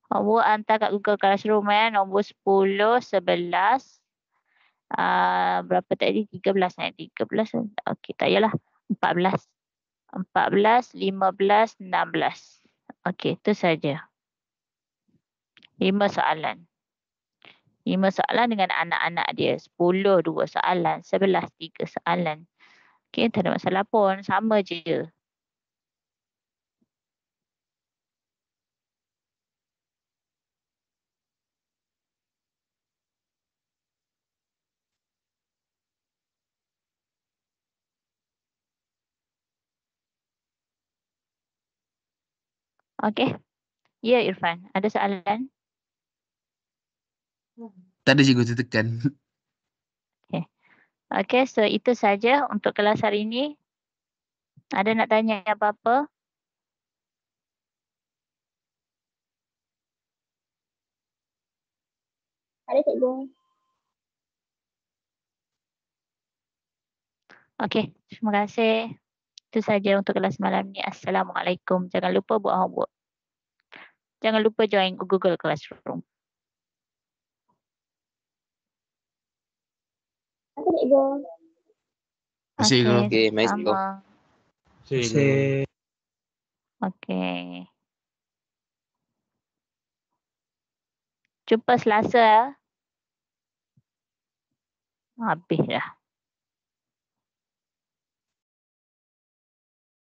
Homework hantar kat Google Classroom nombor 10, 11. Berapa tadi? 13 13. Okey, tak payahlah. 14. 14, 15, 16. Okey, itu saja. 5 soalan. 5 soalan dengan anak-anak dia. 10, 2 soalan. 11, 3 soalan. Okey, tak ada masalah pun. Sama je. Okey. Ya, Irfan. Ada soalan? Tak ada cikgu, tu tekan. Okey, so itu saja untuk kelas hari ini. Ada nak tanya apa-apa? Ada cikgu. Okey, terima kasih. Itu saja untuk kelas malam ni. Assalamualaikum. Jangan lupa buat homework. Jangan lupa join Google Classroom. Ada cikgu. Terima kasih, cikgu. Okey, mari, cikgu. sama. Saya Okey. Jumpa Selasa. Habis dah.